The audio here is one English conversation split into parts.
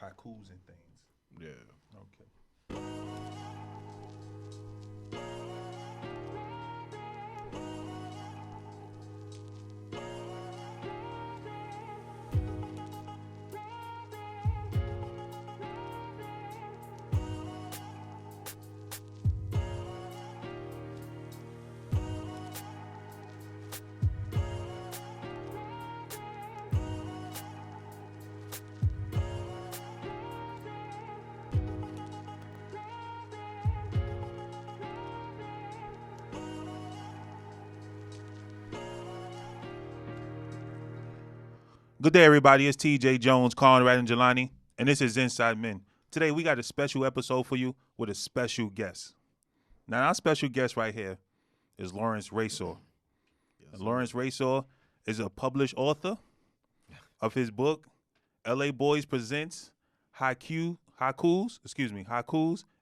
haikus and things. Yeah. Okay. Good day, everybody. It's TJ Jones, Conrad, and Jelani, and this is Inside Men. Today, we got a special episode for you with a special guest. Now, our special guest right here is Lawrence Raysor. And Lawrence Raysor is a published author of his book, L.A. Boys Presents Haikus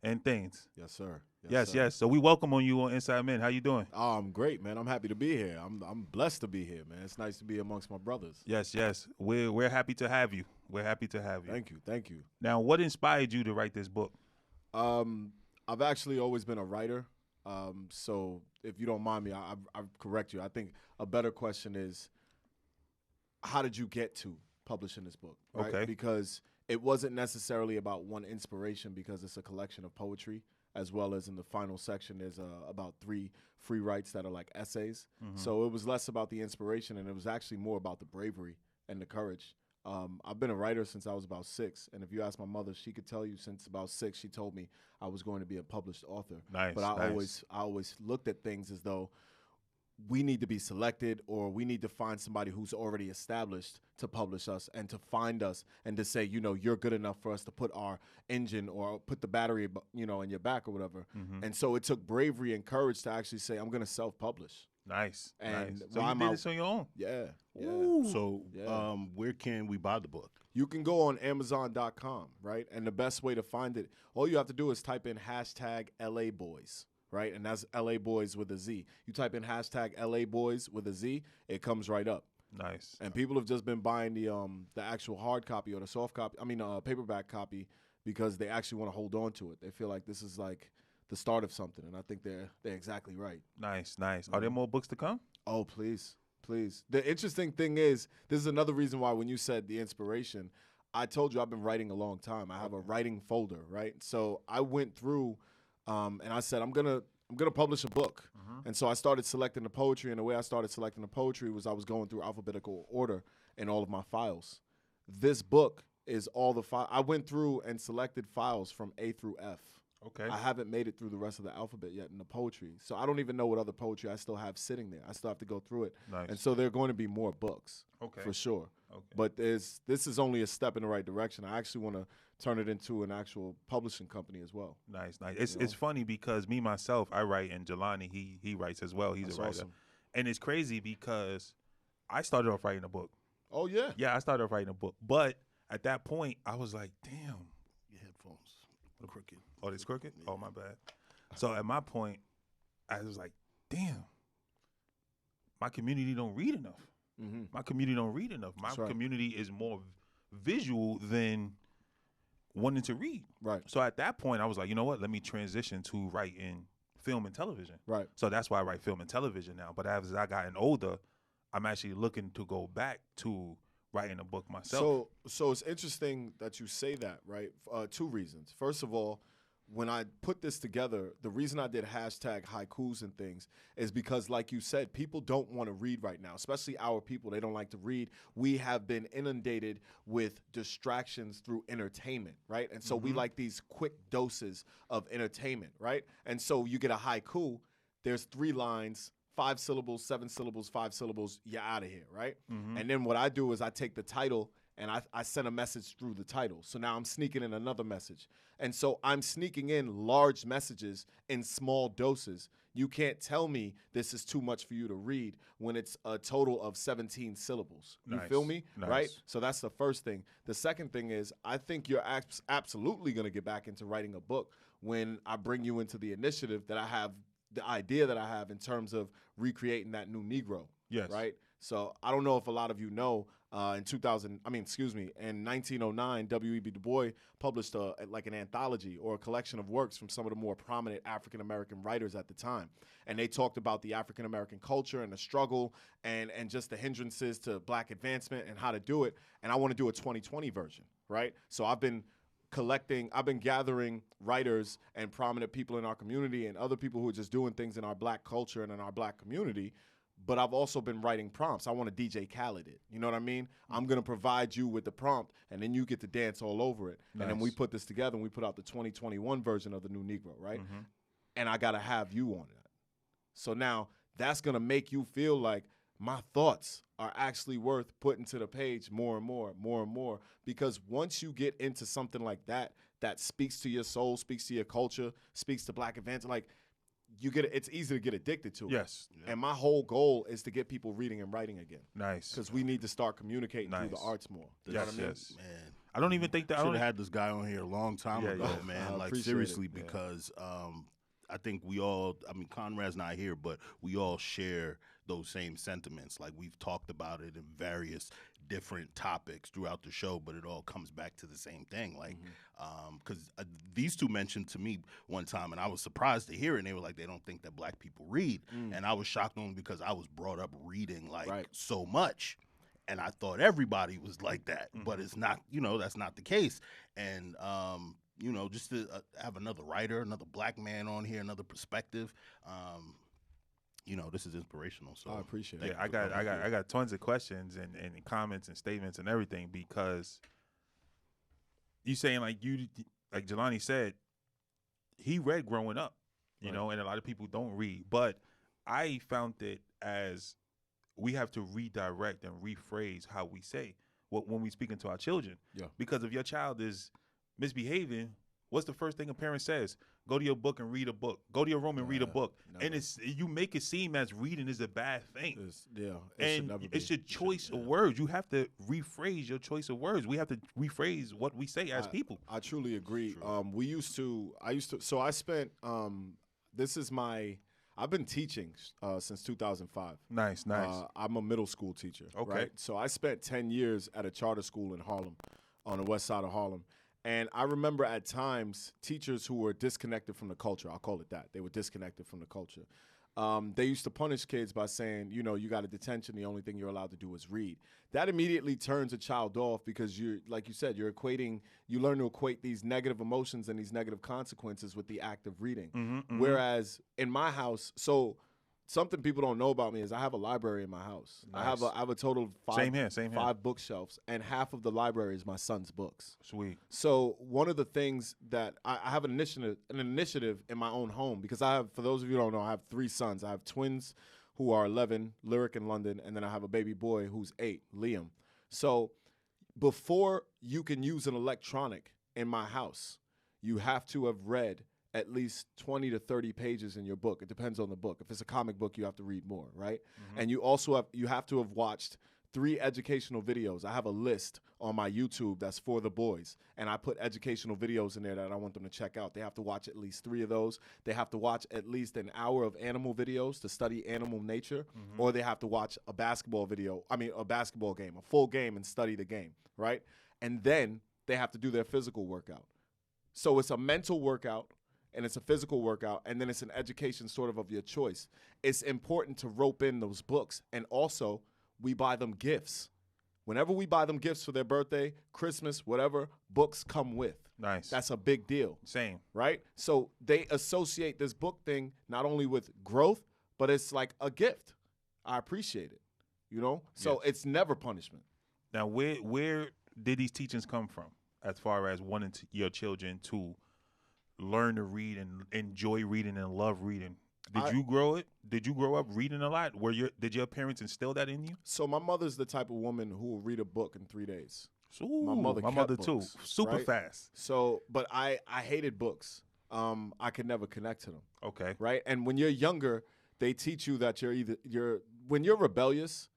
and Things. Yes, sir. Yes. So we welcome on you on Inside Men. How you doing? Oh, I'm great, man. I'm happy to be here. I'm blessed to be here, man. It's nice to be amongst my brothers. Yes. We're happy to have you. Thank you. Now, what inspired you to write this book? I've actually always been a writer. So if you don't mind me, I'll correct you. I think a better question is, how did you get to publishing this book? Right? Okay. Because it wasn't necessarily about one inspiration, because it's a collection of poetry, as well as in the final section, there's about 3 free writes that are like essays. Mm-hmm. So it was less about the inspiration, and it was actually more about the bravery and the courage. I've been a writer since I was about 6, and if you ask my mother, she could tell you since about 6, she told me I was going to be a published author. Nice. But I always looked at things as though we need to be selected, or we need to find somebody who's already established to publish us and to find us and to say, you're good enough for us to put our engine or put the battery, in your back or whatever. Mm-hmm. And so it took bravery and courage to actually say, I'm going to self-publish. Nice. And So you did this on your own? Yeah. Ooh. So Yeah. where can we buy the book? You can go on Amazon.com, right? And the best way to find it, all you have to do is type in hashtag LA Boys, right? And that's LA Boys with a Z. You type in hashtag LA Boys with a Z, it comes right up. Nice. And people have just been buying the actual hard copy or the soft copy, paperback copy, because they actually want to hold on to it. They feel like this is like the start of something, and I think they're exactly right. Nice. Are there more books to come? Oh, please. The interesting thing is, this is another reason why when you said the inspiration, I told you I've been writing a long time. I have a writing folder, right? So I went through and I said, I'm gonna publish a book. And so I started selecting the poetry, and the way I started selecting the poetry was I was going through alphabetical order in all of my files. This book is all the files. I went through and selected files from A through F. Okay. I haven't made it through the rest of the alphabet yet in the poetry. So I don't even know what other poetry I still have sitting there. I still have to go through it. Nice. And so there are going to be more books, Okay. for sure. Okay. But this is only a step in the right direction. I actually want to turn it into an actual publishing company as well. Nice. It's funny because me, myself, I write, and Jelani, he writes as well. He's That's a writer. awesome. And it's crazy because I started off writing a book. Oh, yeah. Yeah, I started off writing a book. But at that point, I was like, damn. Your headphones are crooked. Oh, it's crooked? Oh, my bad. So at my point, I was like, damn, my community don't read enough. Mm-hmm. My community don't read enough. My That's right. community is more visual than wanting to read. Right. So at that point, I was like, you know what? Let me transition to writing film and television. Right. So that's why I write film and television now. But as I gotten older, I'm actually looking to go back to writing a book myself. So it's interesting that you say that, right? 2 reasons. First of all, when I put this together, the reason I did hashtag haikus and things is because, like you said, people don't want to read right now, especially our people. They don't like to read. We have been inundated with distractions through entertainment, right? And so we like these quick doses of entertainment, right? And so you get a haiku, there's 3 lines, 5 syllables, 7 syllables, 5 syllables, you're out of here, right? And then what I do is I take the title and I send a message through the title. So now I'm sneaking in another message. And so I'm sneaking in large messages in small doses. You can't tell me this is too much for you to read when it's a total of 17 syllables. You Nice. feel me? Nice. Right? So that's the first thing. The second thing is I think you're absolutely going to get back into writing a book when I bring you into the initiative that I have, the idea that I have in terms of recreating that new Negro. Yes. Right? So I don't know if a lot of you know, in 1909, W.E.B. Du Bois published like an anthology or a collection of works from some of the more prominent African-American writers at the time. And they talked about the African-American culture and the struggle and just the hindrances to black advancement and how to do it. And I want to do a 2020 version, right? So I've been gathering writers and prominent people in our community and other people who are just doing things in our black culture and in our black community. But I've also been writing prompts. I want to DJ Khaled it. You know what I mean? I'm going to provide you with the prompt, and then you get to dance all over it. Nice. And then we put this together, and we put out the 2021 version of the New Negro, right? And I got to have you on that. So now that's going to make you feel like my thoughts are actually worth putting to the page more and more, more and more. Because once you get into something like that, that speaks to your soul, speaks to your culture, speaks to black events, like, it's easy to get addicted to it. Yes. Yeah. And my whole goal is to get people reading and writing again. Nice. Because we need to start communicating through the arts more. You know what I mean? Yes. Man, I don't even think that. should have had this guy on here a long time ago, I man. Like, appreciate seriously, it. Yeah. because I think we all, I mean, Conrad's not here, but we all share those same sentiments. Like, we've talked about it in various different topics throughout the show, but it all comes back to the same thing. Like, because these two mentioned to me one time, and I was surprised to hear it, and they were like, they don't think that black people read. And I was shocked only because I was brought up reading, like, so much. And I thought everybody was like that, but it's not, that's not the case. And, just to have another writer, another black man on here, another perspective, this is inspirational. So I appreciate it. Yeah, I got tons of questions and comments and statements and everything, because you saying like Jelani said, he read growing up, you know, and a lot of people don't read. But I found it as we have to redirect and rephrase how we say when we speaking to our children. Yeah. Because if your child is misbehaving, what's the first thing a parent says? Go to your book and read a book. Go to your room and read a book. Never. And you make it seem as reading is a bad thing. Should never be. It's your choice of words. You have to rephrase your choice of words. We have to rephrase what we say as people. I truly agree. I've been teaching since 2005. Nice. I'm a middle school teacher. Okay. Right? So I spent 10 years at a charter school in Harlem, on the west side of Harlem. And I remember at times teachers who were disconnected from the culture. I'll call it that. They were disconnected from the culture. They used to punish kids by saying, you got a detention. The only thing you're allowed to do is read. That immediately turns a child off because like you said, you learn to equate these negative emotions and these negative consequences with the act of reading. Whereas in my house, something people don't know about me is I have a library in my house. Nice. I have a total of Same here. 5 bookshelves, and half of the library is my son's books. Sweet. So one of the things that I have an initiative in my own home, because for those of you who don't know, I have 3 sons. I have twins who are 11, Lyric and London, and then I have a baby boy who's 8, Liam. So before you can use an electronic in my house, you have to have read at least 20 to 30 pages in your book. It depends on the book. If it's a comic book, you have to read more, right? And you also have to have watched 3 educational videos. I have a list on my YouTube that's for the boys, and I put educational videos in there that I want them to check out. They have to watch at least 3 of those. They have to watch at least an hour of animal videos to study animal nature, or they have to watch a basketball game, a full game, and study the game, right? And then they have to do their physical workout. So it's a mental workout, and it's a physical workout, and then it's an education sort of your choice. It's important to rope in those books, and also we buy them gifts. Whenever we buy them gifts for their birthday, Christmas, whatever, books come with. Nice. That's a big deal. Same. Right? So they associate this book thing not only with growth, but it's like a gift. I appreciate it, So it's never punishment. Now, where did these teachings come from as far as wanting your children to learn to read and enjoy reading and love reading? Did you grow up reading a lot? Did your parents instill that in you? So my mother's the type of woman who will read a book in 3 days. Ooh, my mother too. Books, Super right? fast. So, but I hated books. I could never connect to them. Okay. Right? And when you're younger, they teach you that when you're rebellious,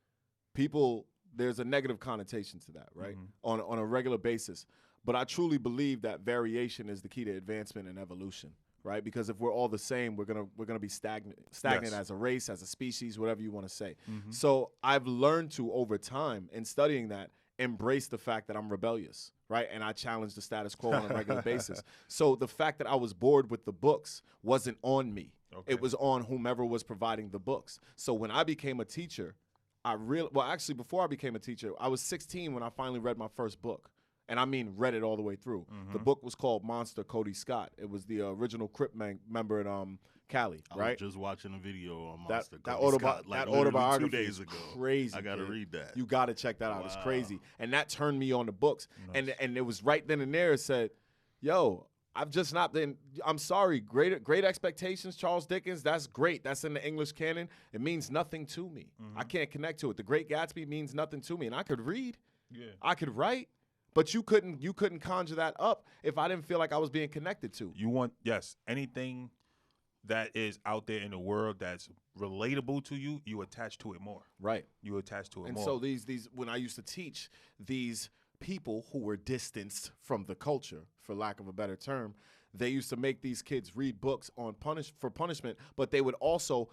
there's a negative connotation to that, right? On a regular basis. But I truly believe that variation is the key to advancement and evolution, right? Because if we're all the same, we're gonna be stagnant Yes. as a race, as a species, whatever you want to say. Mhm. So I've learned to, over time, in studying that, embrace the fact that I'm rebellious, right? And I challenge the status quo on a regular basis. So the fact that I was bored with the books wasn't on me. Okay. It was on whomever was providing the books. So when I became a teacher, actually, before I became a teacher, I was 16 when I finally read my first book. And I mean read it all the way through. The book was called Monster, Cody Scott. It was the original Crip member in Cali, I right? was just watching a video on That Monster. that, Cody Scott, that literally autobiography 2 days is ago. crazy. I gotta kid. read that. You gotta check that out. It's Wow. crazy, and that turned me on the books. Nice. And it was right then and there. It said, "Yo, I've just not been. I'm sorry. Great expectations. Charles Dickens. That's great. That's in the English canon. It means nothing to me. I can't connect to it. The Great Gatsby means nothing to me. And I could read. Yeah. I could write." But you couldn't conjure that up if I didn't feel like I was being connected to. You want, yes, anything that is out there in the world that's relatable to you, you attach to it more. Right. You attach to it And more. so these when I used to teach these people who were distanced from the culture, for lack of a better term, they used to make these kids read books on punishment, but they would also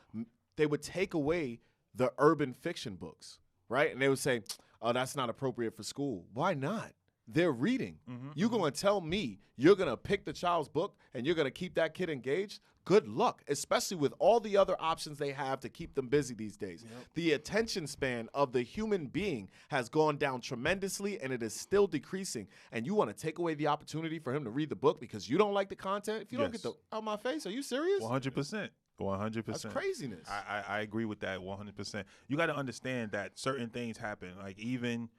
take away the urban fiction books, right? And they would say, "Oh, that's not appropriate for school." Why not? They're reading. You're going to tell me you're going to pick the child's book and you're going to keep that kid engaged? Good luck, especially with all the other options they have to keep them busy these days. The attention span of the human being has gone down tremendously, and it is still decreasing. And you want to take away the opportunity for him to read the book because you don't like the content? If you don't get the out my face, are you serious? 100%. 100%. That's craziness. I agree with that 100%. You got to understand that certain things happen. Like, even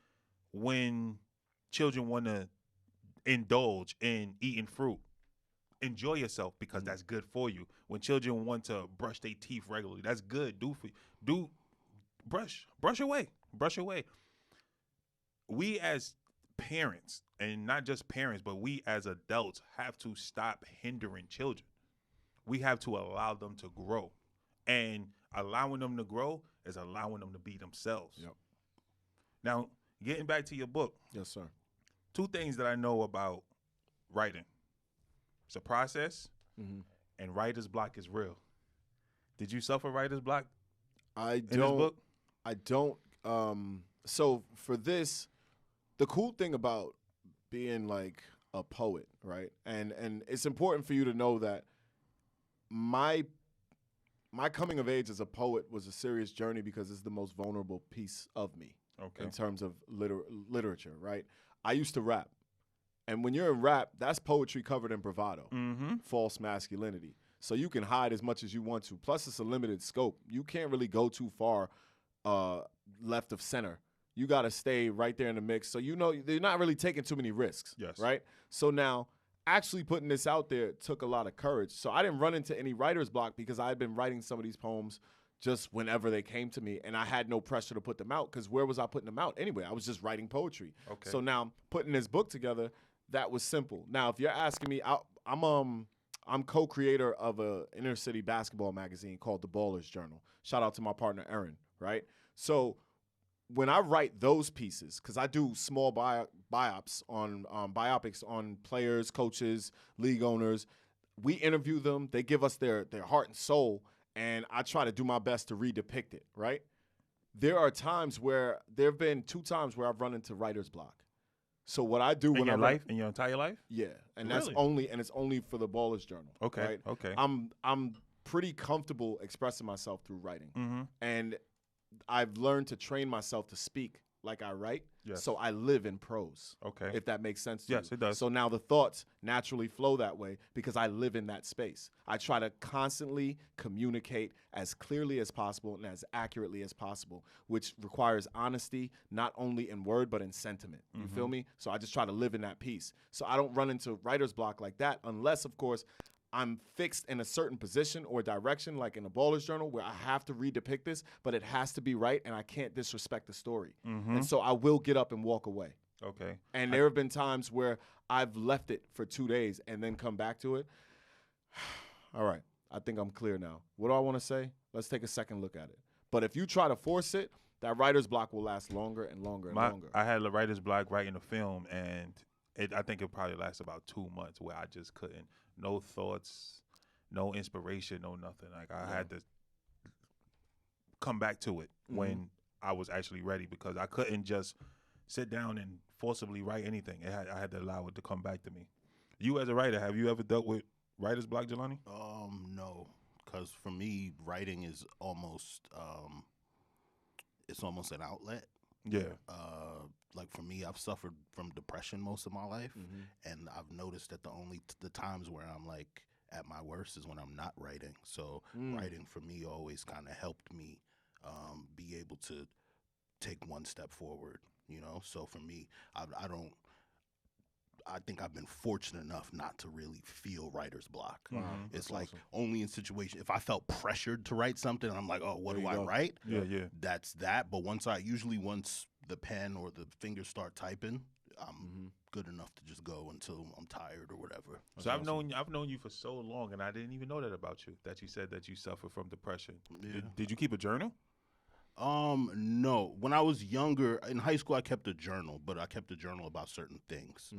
when children want to indulge in eating fruit, enjoy yourself because that's good for you. When children want to brush their teeth regularly, that's good. Brush away. We as parents, and not just parents, but we as adults, have to stop hindering children. We have to allow them to grow. And allowing them to grow is allowing them to be themselves. Yep. Now, getting back to your book, Yes, sir. 2 things that I know about writing. It's a process, and writer's block is real. Did you suffer writer's block in this book? I don't. So for this, the cool thing about being like a poet, right? And it's important for you to know that my coming of age as a poet was a serious journey because it's the most vulnerable piece of me in terms of literature, right? I used to rap. And when you're in rap, that's poetry covered in bravado, false masculinity. So you can hide as much as you want to. Plus, it's a limited scope. You can't really go too far left of center. You got to stay right there in the mix. So, they're not really taking too many risks, right? So now, actually putting this out there took a lot of courage. So I didn't run into any writer's block because I had been writing some of these poems just whenever they came to me, and I had no pressure to put them out because where was I putting them out anyway? I was just writing poetry. Okay. So now, putting this book together, that was simple. Now, if you're asking me, I'm co-creator of a inner city basketball magazine called The Ballers Journal. Shout out to my partner Aaron, right? So when I write those pieces, because I do small biopics on players, coaches, league owners, we interview them. They give us their heart and soul, and I try to do my best to redepict it, right? There have been 2 times where I've run into writer's block. So what I do in when in your entire life? Yeah, and Really? it's only for the Ballers Journal. Okay, right? okay. I'm pretty comfortable expressing myself through writing, and I've learned to train myself to speak like I write. Yes. So I live in prose. Okay. If that makes sense to you. Yes, it does. So now the thoughts naturally flow that way because I live in that space. I try to constantly communicate as clearly as possible and as accurately as possible, which requires honesty, not only in word, but in sentiment. You feel me? So I just try to live in that piece. So I don't run into writer's block like that unless, of course, I'm fixed in a certain position or direction, like in a Ballers Journal, where I have to redepict this, but it has to be right, and I can't disrespect the story. And so I will get up and walk away. Okay. And there have been times where I've left it for 2 days and then come back to it. All right, I think I'm clear now. What do I want to say? Let's take a second look at it. But if you try to force it, that writer's block will last longer and longer and longer. I had a writer's block writing a film, and I think it probably lasted about 2 months where I just couldn't. No thoughts. no inspiration, no nothing. Like I had to come back to it when I was actually ready, because I couldn't just sit down and forcibly write anything. I had to allow it to come back to me. You as a writer, have you ever dealt with writer's block, Jelani? No, because for me, writing is almost it's almost an outlet. Yeah. Like for me, I've suffered from depression most of my life, and I've noticed that the times where I'm like at my worst is when I'm not writing. So writing for me always kind of helped me be able to take one step forward. You know, so for me, I think I've been fortunate enough not to really feel writer's block. Wow, It's that's like awesome. only in situations, if I felt pressured to write something, I'm like, oh, what There do you I go. write? Yeah. That's that. But once the pen or the fingers start typing, I'm good enough to just go until I'm tired or whatever. So I've known you for so long, and I didn't even know that about you. That you said that you suffer from depression. Yeah. Did you keep a journal? No. When I was younger, in high school, I kept a journal, but I kept a journal about certain things.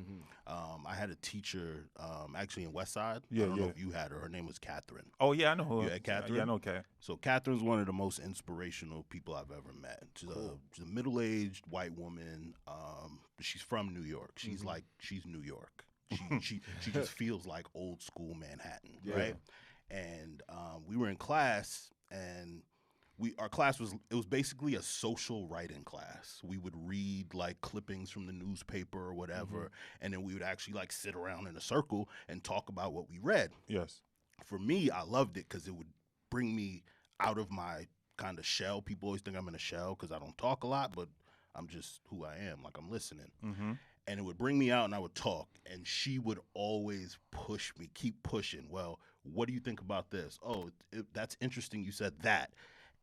I had a teacher, actually in West Side. Yeah, I don't know yeah. if you had her. Her name was Catherine. Oh yeah, I know her. You had Catherine? Yeah, I know Cat. So Catherine's one of the most inspirational people I've ever met. She's a middle-aged white woman. She's from New York. She's like, she's New York. She just feels like old school Manhattan, right? And we were in class, and our class was basically a social writing class. We would read like clippings from the newspaper or whatever, and then we would actually like sit around in a circle and talk about what we read. Yes. For me, I loved it because it would bring me out of my kind of shell. People always think I'm in a shell because I don't talk a lot, but I'm just who I am. Like, I'm listening. And it would bring me out, and I would talk, and she would always push me, keep pushing. Well, what do you think about this? Oh, that's interesting you said that.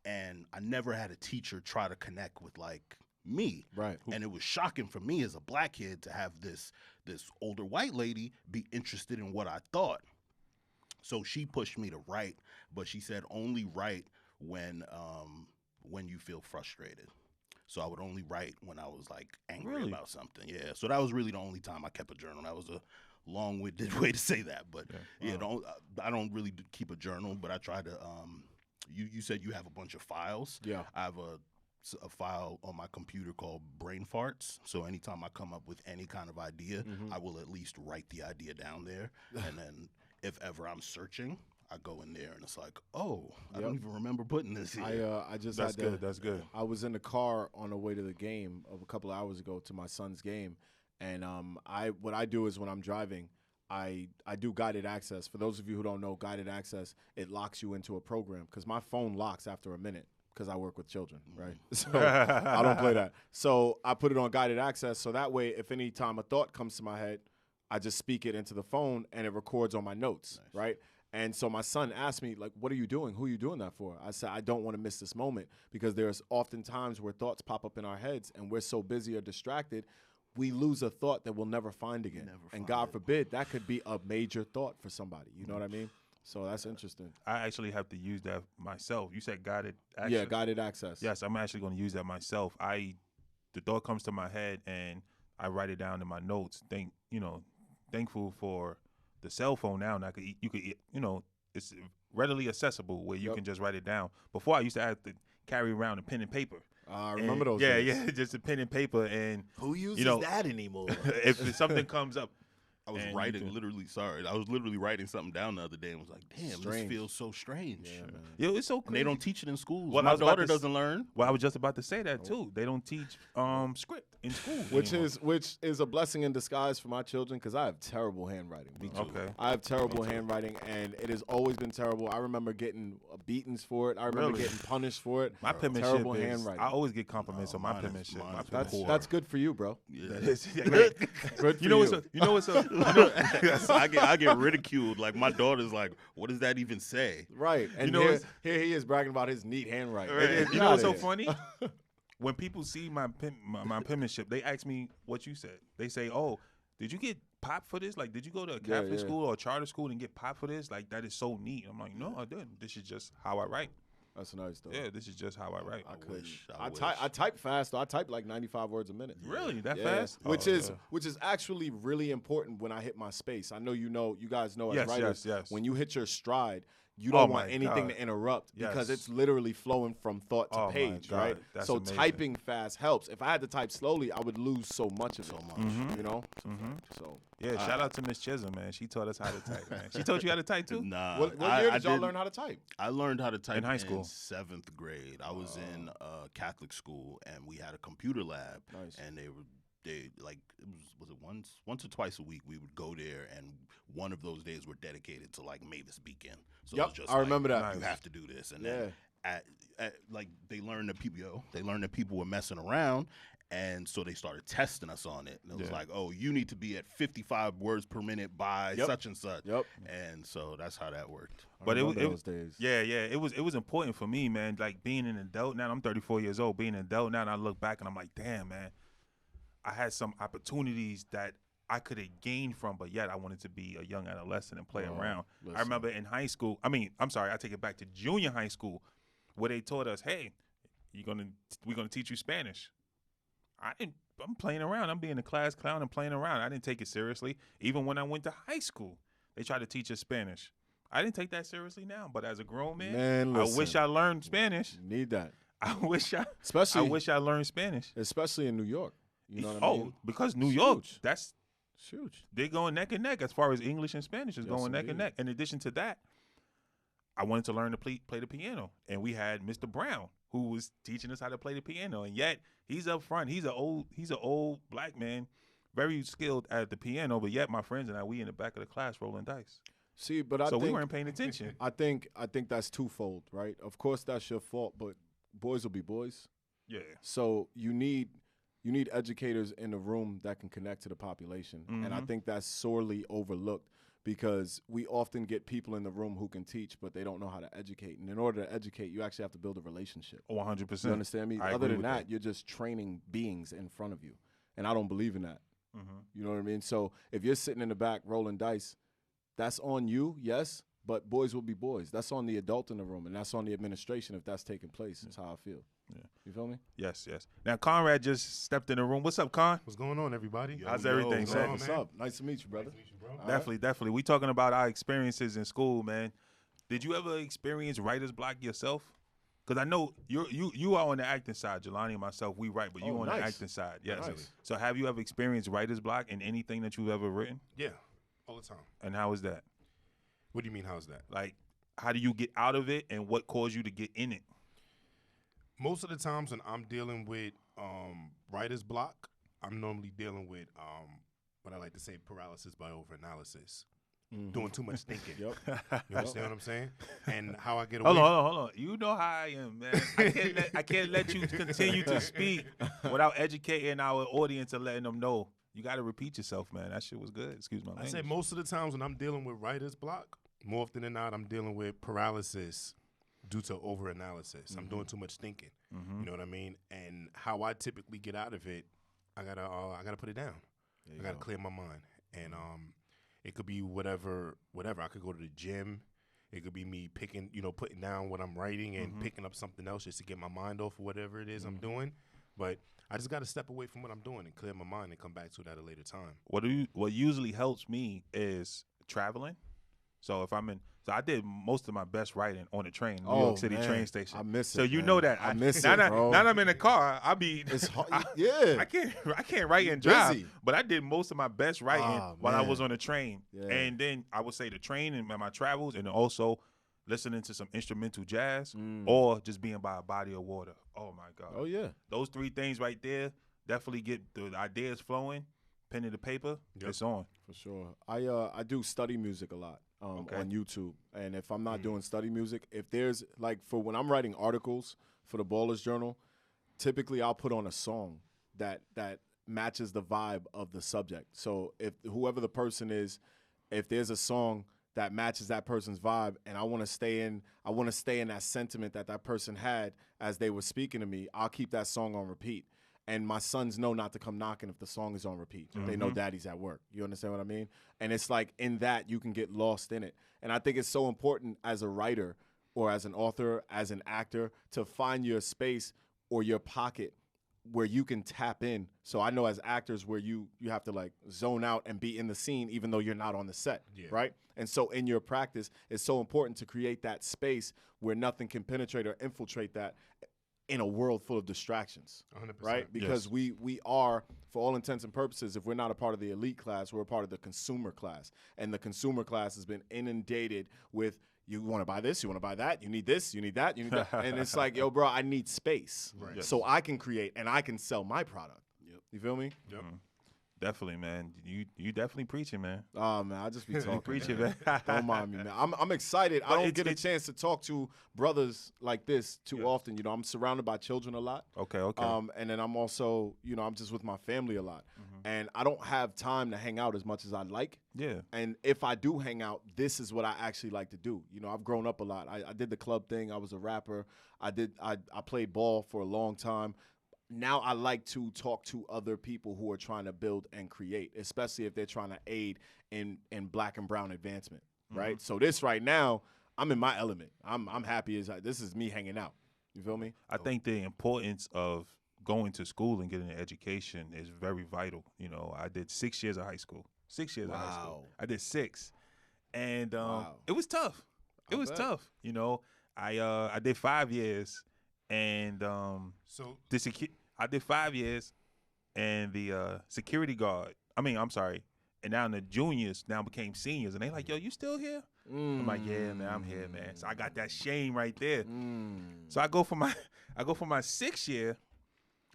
And I never had a teacher try to connect with like me. Right. And it was shocking for me as a black kid to have this older white lady be interested in what I thought. So she pushed me to write, but she said only write when you feel frustrated. So I would only write when I was like angry about something. Yeah. So that was really the only time I kept a journal. That was a long-winded way to say that, but I don't really keep a journal, but I try to. You said you have a bunch of files. Yeah. I have a file on my computer called brain farts. So anytime I come up with any kind of idea, I will at least write the idea down there. And then if ever I'm searching, I go in there and it's like, oh, I don't even remember putting this here. I just That's had to, good. That's good. I was in the car on the way to the game a couple of hours ago to my son's game, and what I do is when I'm driving, I do guided access. For those of you who don't know, guided access, it locks you into a program because my phone locks after a minute because I work with children, right? So I don't play that. So I put it on guided access so that way if any time a thought comes to my head, I just speak it into the phone and it records on my notes, right? And so my son asked me, like, what are you doing? Who are you doing that for? I said, I don't want to miss this moment because there's often times where thoughts pop up in our heads and we're so busy or distracted, we lose a thought that we'll never find again. And God forbid, that could be a major thought for somebody. You know what I mean? So that's interesting. I actually have to use that myself. You said guided access? Yeah, guided access. Yes, I'm actually going to use that myself. The thought comes to my head and I write it down in my notes. Thankful for the cell phone now. And it's readily accessible where you can just write it down. Before I used to have to carry around a pen and paper. I remember those days. days. Yeah, just a pen and paper. And who uses that anymore? if something comes up, I was literally writing something down the other day and was like, damn, this feels so strange. Yeah, man. Yo, it's so crazy. And they don't teach it in schools. Well, My daughter doesn't learn. Well, I was just about to say that too. They don't teach script in school, which is a blessing in disguise for my children because I have terrible handwriting. Me too. Okay. I have terrible handwriting, and it has always been terrible. I remember getting beatings for it. I remember getting punished for it. My penmanship terrible is, handwriting. I always get compliments on my penmanship. That's good for you, bro. Yeah. Good for you. I get ridiculed. Like my daughter's like, what does that even say? Right. And here he is bragging about his neat handwriting. Right. You know what's so funny? When people see my penmanship, they ask me what you said. They say, "Oh, did you get popped for this? Like, did you go to a Catholic school or a charter school and get popped for this? Like, that is so neat." I'm like, "No, I didn't. This is just how I write." That's nice though. Yeah, this is just how I write. I type fast. Though. I type like 95 words a minute. Really, that fast? Which is actually really important when I hit my space. I know you guys know as writers, when you hit your stride, you don't want anything to interrupt because it's literally flowing from thought to page, right? That's so amazing. typing fast helps. If I had to type slowly, I would lose so much of it. You know? So shout out to Miss Chisholm, man. She taught us how to type, man. She taught you how to type too? Nah. What year did y'all learn how to type? I learned how to type in high school. 7th grade. I was in Catholic school, and we had a computer lab. Nice. And they like was it once or twice a week we would go there, and one of those days were dedicated to like Mavis Beacon. So it was just I remember that. You have to do this, and then at like they learned that people were messing around. And so they started testing us on it. And it was like, oh, you need to be at 55 words per minute by such and such. And so that's how that worked. But those days. It was important for me, man. Like being an adult now. I'm 34 years old. Being an adult now, and I look back and I'm like, damn, man. I had some opportunities that I could have gained from, but yet I wanted to be a young adolescent and play around. Listen. I remember in high school. I take it back to junior high school, where they taught us, hey, we're gonna teach you Spanish. I'm playing around. I'm being a class clown and playing around. I didn't take it seriously. Even when I went to high school, they tried to teach us Spanish. I didn't take that seriously now, but as a grown man, I wish I learned Spanish. You need that. I wish I learned Spanish. Especially in New York. You know what I mean? Because New York, that's huge. They're going neck and neck as far as English and Spanish is going neck and neck. In addition to that, I wanted to learn to play the piano, and we had Mr. Brown who was teaching us how to play the piano, and yet he's up front. He's an old black man, very skilled at the piano, but yet my friends and we in the back of the class rolling dice. See, but I think we weren't paying attention. I think that's twofold, right? Of course, that's your fault, but boys will be boys. Yeah. So you need educators in the room that can connect to the population, and I think that's sorely overlooked because we often get people in the room who can teach, but they don't know how to educate. And in order to educate, you actually have to build a relationship. 100%. You understand me? Other than that, you're just training beings in front of you, and I don't believe in that. You know what I mean? So if you're sitting in the back rolling dice, that's on you, yes, but boys will be boys. That's on the adult in the room, and that's on the administration if that's taking place. That's how I feel. Yeah. You feel me? Yes. Now, Conrad just stepped in the room. What's up, Con? What's going on, everybody? How's everything, man? What's up? Nice to meet you, brother. Definitely. We talking about our experiences in school, man. Did you ever experience writer's block yourself? Because I know you are on the acting side. Jelani and myself, we write, but you on the acting side. Yes. Nice. So have you ever experienced writer's block in anything that you've ever written? Yeah, all the time. And how is that? What do you mean, how's that? Like, how do you get out of it, and what caused you to get in it? Most of the times when I'm dealing with writer's block, I'm normally dealing with what I like to say paralysis by overanalysis. Doing too much thinking. You understand what I'm saying? And how I get away. Hold on. You know how I am, man. I can't let you continue to speak without educating our audience and letting them know. You got to repeat yourself, man. That shit was good. Excuse my language. I say most of the times when I'm dealing with writer's block, more often than not, I'm dealing with paralysis due to overanalysis. I'm doing too much thinking. You know what I mean? And how I typically get out of it, I gotta put it down. I gotta clear my mind. And it could be whatever. I could go to the gym. It could be me putting down what I'm writing and picking up something else just to get my mind off of whatever it is I'm doing. But I just got to step away from what I'm doing and clear my mind and come back to it at a later time. What usually helps me is traveling. So if I'm in, I did most of my best writing on the train, New York City train station. I miss it. So you know that I miss it, bro. Now I'm in a car. It's hard. I can't write and drive. Busy. But I did most of my best writing while I was on the train. Yeah. And then I would say the train and my travels, and also listening to some instrumental jazz or just being by a body of water. Oh my God. Oh yeah. Those three things right there definitely get the ideas flowing. Pen to the paper, it's on. For sure. I do study music a lot on YouTube. And if I'm not doing study music, if there's like for when I'm writing articles for the Ballers Journal, typically I'll put on a song that matches the vibe of the subject. So if whoever the person is, if there's a song that matches that person's vibe and I want to stay in that sentiment that person had as they were speaking to me, I'll keep that song on repeat. And my sons know not to come knocking if the song is on repeat. They know daddy's at work. You understand what I mean? And it's like in that you can get lost in it. And I think it's so important as a writer or as an author, as an actor, to find your space or your pocket where you can tap in. So I know as actors where you have to like zone out and be in the scene even though you're not on the set, right? And so in your practice, it's so important to create that space where nothing can penetrate or infiltrate that in a world full of distractions, 100%. right? Because we are, for all intents and purposes, if we're not a part of the elite class, we're a part of the consumer class. And the consumer class has been inundated with, you want to buy this, you want to buy that, you need this, you need that, you need that. And it's like, yo, bro, I need space so I can create and I can sell my product. You feel me? Yep. Definitely, man. You definitely preaching, man. Oh, man, I just be talking. Preaching, man. Don't mind me, man. I'm excited. I don't get a chance to talk to brothers like this too often. You know, I'm surrounded by children a lot. Okay. And then I'm also, you know, I'm just with my family a lot. And I don't have time to hang out as much as I'd like. Yeah. And if I do hang out, this is what I actually like to do. You know, I've grown up a lot. I did the club thing. I was a rapper. I played ball for a long time. Now I like to talk to other people who are trying to build and create, especially if they're trying to aid in black and brown advancement, right? So this right now, I'm in my element. I'm happy this is me hanging out. You feel me? I think the importance of going to school and getting an education is very vital. You know, I did 6 years of high school. 6 years of high school. I did 6. And it was tough. It was tough. You know, I did 5 years. And I did 5 years, and the security guard. And now the juniors now became seniors, and they like, yo, you still here? I'm like, yeah, man, I'm here, man. So I got that shame right there. So I go for my 6th year.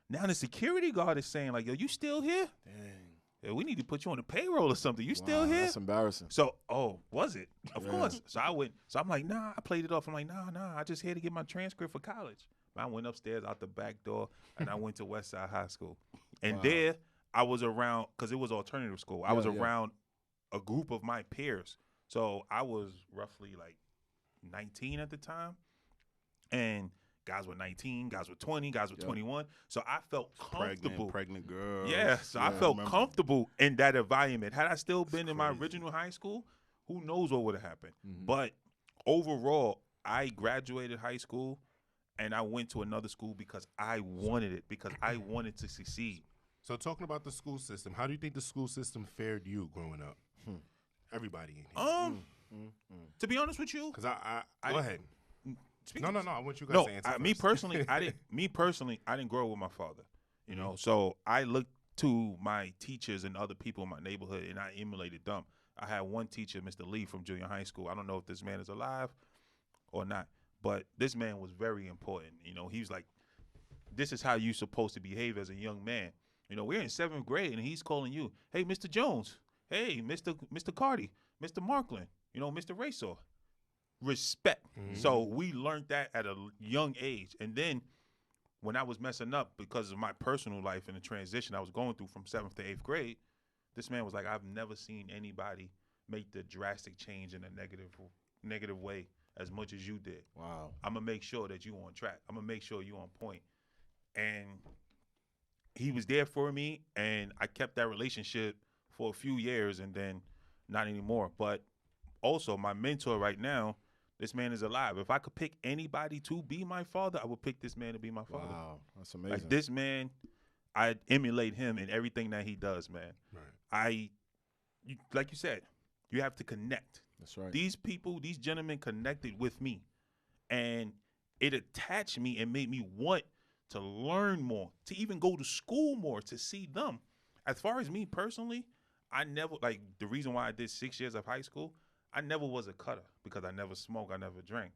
Now the security guard is saying like, yo, you still here? Dang. Yeah, we need to put you on the payroll or something. You still here? That's embarrassing. So, was it? Of course. So I went. So I'm like, nah. I played it off. I'm like, nah. I just here to get my transcript for college. I went upstairs out the back door, and I went to Westside High School. And there, I was around, because it was alternative school. I was around a group of my peers. So I was roughly like 19 at the time. And guys were 19, guys were 20, guys were 21. So I felt comfortable. Pregnant girls. Yeah, so I felt comfortable in that environment. Had I still been in my original high school, who knows what would have happened. But overall, I graduated high school, and I went to another school because I wanted it, because I wanted to succeed. So talking about the school system, how do you think the school system fared you growing up? Everybody in here. To be honest with you, because I go ahead. No. I want you guys no, to answer. Me personally, I didn't grow up with my father. You know, so I looked to my teachers and other people in my neighborhood, and I emulated them. I had one teacher, Mr. Lee from junior high school. I don't know if this man is alive or not, but this man was very important. You know, he was like, this is how you're supposed to behave as a young man. You know, we're in 7th grade, and he's calling you, hey, Mr. Jones. Hey, Mr. Cardi, Mr. Markland, you know, Mr. Raysor. Respect. So we learned that at a young age. And then when I was messing up because of my personal life and the transition I was going through from 7th to 8th grade, this man was like, I've never seen anybody make the drastic change in a negative way as much as you did. Wow. I'm going to make sure that you're on track. I'm going to make sure you're on point. And he was there for me, and I kept that relationship for a few years, and then not anymore. But also, my mentor right now, this man is alive. If I could pick anybody to be my father, I would pick this man to be my father. Wow, that's amazing. Like this man, I emulate him in everything that he does, man. Right. Like you said, you have to connect. That's right. These people, these gentlemen connected with me, and it attached me and made me want to learn more, to even go to school more, to see them. As far as me personally, I never, like, the reason why I did 6 years of high school, I never was a cutter because I never smoked, I never drank.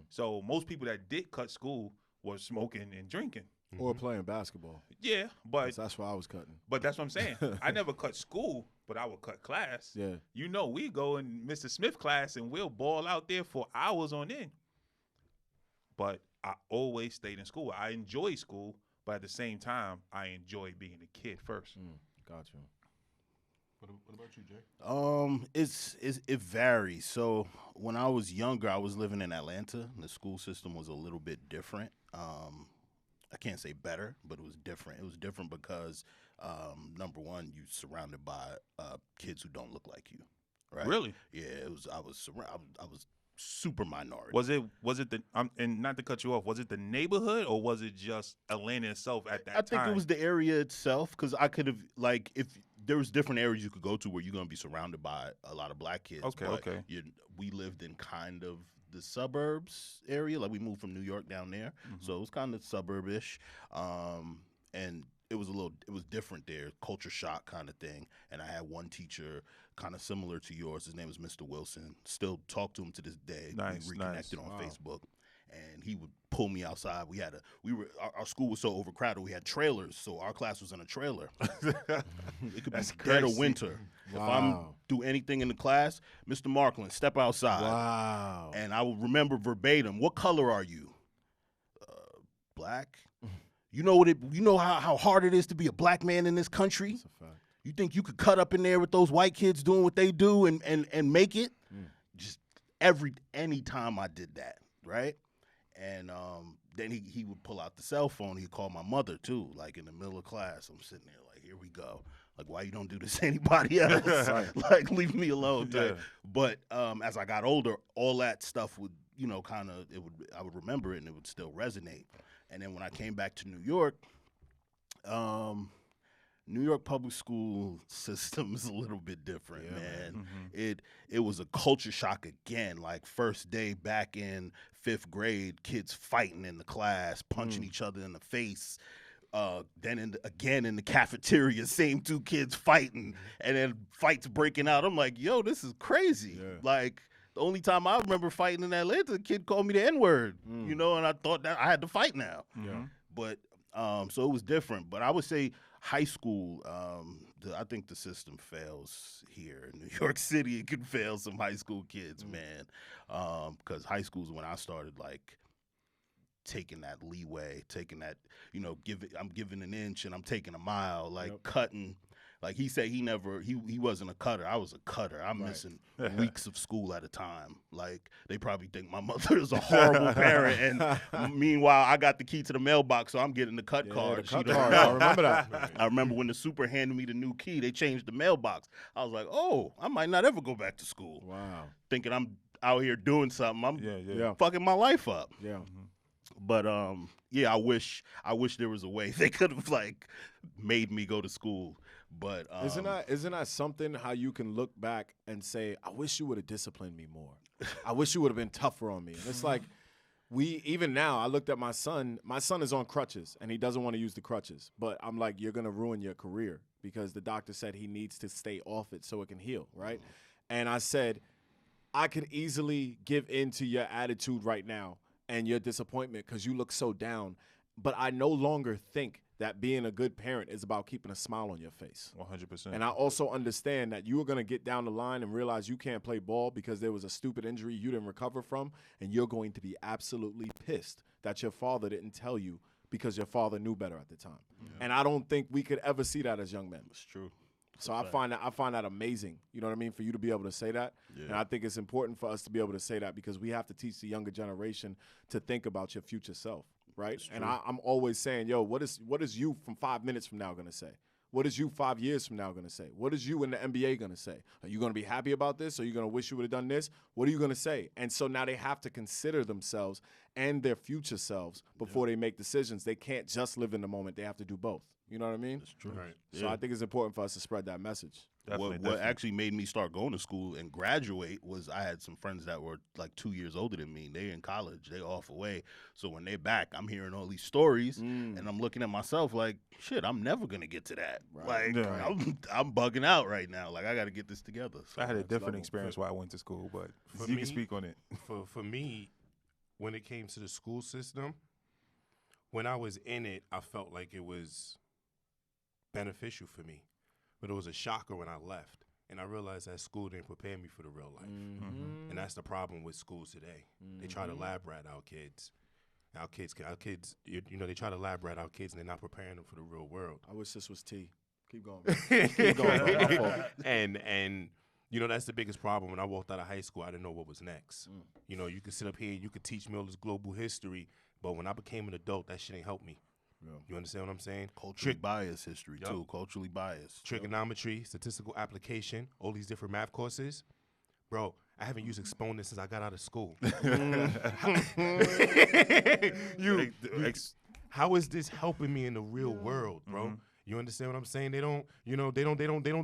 So most people that did cut school were smoking and drinking. Or playing basketball. Yeah, but that's why I was cutting. But that's what I'm saying. I never cut school, but I would cut class. Yeah. You know, we go in Mr. Smith class and we'll ball out there for hours on end. But I always stayed in school. I enjoy school, but at the same time, I enjoy being a kid first. Gotcha. What about you, Jay? It varies. So when I was younger, I was living in Atlanta. The school system was a little bit different. I can't say better, but it was different. It was different because, number one, you're surrounded by kids who don't look like you, right? Really? Yeah. I was super minority. Was it the and not to cut you off? Was it the neighborhood or was it just Atlanta itself at that time? I think it was the area itself because I could have like if there was different areas you could go to where you're gonna be surrounded by a lot of black kids. Okay, but okay. We lived in kind of the suburbs area. Like we moved from New York down there, so it was kind of suburbish, and it was different there, culture shock kind of thing. And I had one teacher kind of similar to yours. His name was Mr. Wilson. Still talk to him to this day. Nice, we reconnected nice. on Facebook. And he would pull me outside. Our school was so overcrowded. We had trailers, so our class was in a trailer. It could be dead of winter. If I'm do anything in the class, Mr. Markland, step outside. Wow. And I will remember verbatim. What color are you? Black. You know how hard it is to be a black man in this country. That's a fact. You think you could cut up in there with those white kids doing what they do and make it? Just any time I did that, right? And then he would pull out the cell phone. He'd call my mother too, like in the middle of class. I'm sitting there like, here we go. Like, why you don't do this to anybody else? Like, leave me alone. Type. But as I got older, all that stuff would, I would remember it and it would still resonate. And then when I came back to New York public school system is a little bit different, man. It was a culture shock again. Like first day back in 5th grade, kids fighting in the class, punching each other in the face. Then again in the cafeteria, same 2 kids fighting, and then fights breaking out. I'm like, yo, this is crazy. Like the only time I remember fighting in Atlanta, a kid called me the N-word, and I thought that I had to fight now. But so it was different. But I would say high school, I think the system fails here in New York City. It can fail some high school kids, man. Because high school is when I started, like, taking that leeway, taking that, I'm giving an inch and I'm taking a mile, like cutting. Like he said, he wasn't a cutter. I was a cutter. I'm missing weeks of school at a time. Like they probably think my mother is a horrible parent, and meanwhile I got the key to the mailbox, so I'm getting the cut card. The cut card. I remember that. I remember when the super handed me the new key. They changed the mailbox. I was like, oh, I might not ever go back to school. Wow. Thinking I'm out here doing something. I'm fucking my life up. Yeah. But I wish there was a way they could have like made me go to school. But isn't that something how you can look back and say, I wish you would have disciplined me more. I wish you would have been tougher on me. And it's like even now, I looked at my son. My son is on crutches and he doesn't want to use the crutches. But I'm like, you're gonna ruin your career because the doctor said he needs to stay off it so it can heal, right? And I said, I could easily give in to your attitude right now and your disappointment because you look so down. But I no longer think that being a good parent is about keeping a smile on your face. 100%. And I also understand that you are going to get down the line and realize you can't play ball because there was a stupid injury you didn't recover from, and you're going to be absolutely pissed that your father didn't tell you because your father knew better at the time. And I don't think we could ever see that as young men. It's true. So I find that amazing, you know what I mean, for you to be able to say that. Yeah. And I think it's important for us to be able to say that because we have to teach the younger generation to think about your future self, right? And I'm always saying, yo, what is you from 5 minutes from now going to say? What is you 5 years from now going to say? What is you in the NBA going to say? Are you going to be happy about this? Are you going to wish you would have done this? What are you going to say? And so now they have to consider themselves and their future selves before they make decisions. They can't just live in the moment. They have to do both. You know what I mean? That's true. Right. So I think it's important for us to spread that message. What actually made me start going to school and graduate was I had some friends that were like 2 years older than me. They're in college. They off away. So when they're back, I'm hearing all these stories, and I'm looking at myself like, shit, I'm never going to get to that. Right. Like, I'm bugging out right now. Like, I got to get this together. So I had a different experience while I went to school, but you can speak on it. For me, when it came to the school system, when I was in it, I felt like it was beneficial for me. But it was a shocker when I left. And I realized that school didn't prepare me for the real life. And that's the problem with schools today. They try to lab rat our kids. Our kids, they try to lab rat our kids and they're not preparing them for the real world. I wish this was T. Keep going. Keep going, bro. My fault. And that's the biggest problem. When I walked out of high school, I didn't know what was next. You could sit up here, you could teach me all this global history, but when I became an adult, that shit ain't helped me. Yeah. You understand what I'm saying? Culturally biased history, too. Culturally biased. Trigonometry, statistical application, all these different math courses. Bro, I haven't used exponents since I got out of school. How is this helping me in the real world, bro? You understand what I'm saying? They don't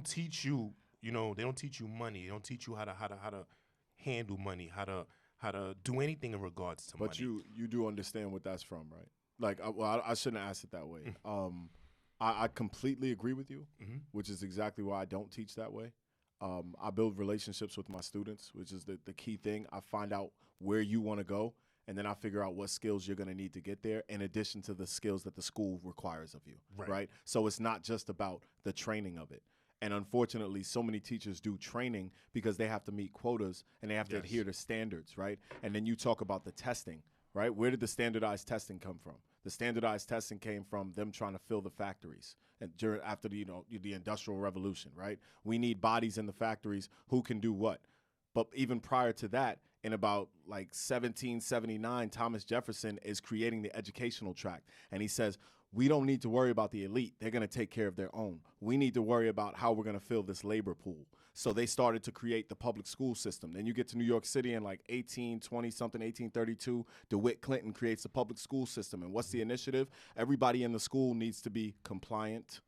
teach you, they don't teach you money. They don't teach you how to handle money, how to do anything in regards to money. But you do understand what that's from, right? Like, I shouldn't ask it that way. I completely agree with you, which is exactly why I don't teach that way. I build relationships with my students, which is the key thing. I find out where you want to go, and then I figure out what skills you're going to need to get there in addition to the skills that the school requires of you, right? So it's not just about the training of it. And unfortunately, so many teachers do training because they have to meet quotas and they have to adhere to standards, right? And then you talk about the testing, right? Where did the standardized testing come from? The standardized testing came from them trying to fill the factories and after the Industrial Revolution, right? We need bodies in the factories who can do what. But even prior to that, in about like 1779, Thomas Jefferson is creating the educational tract. And he says, we don't need to worry about the elite. They're going to take care of their own. We need to worry about how we're going to fill this labor pool. So they started to create the public school system. Then you get to New York City in like 1820-something, 1832, DeWitt Clinton creates the public school system. And what's the initiative? Everybody in the school needs to be compliant,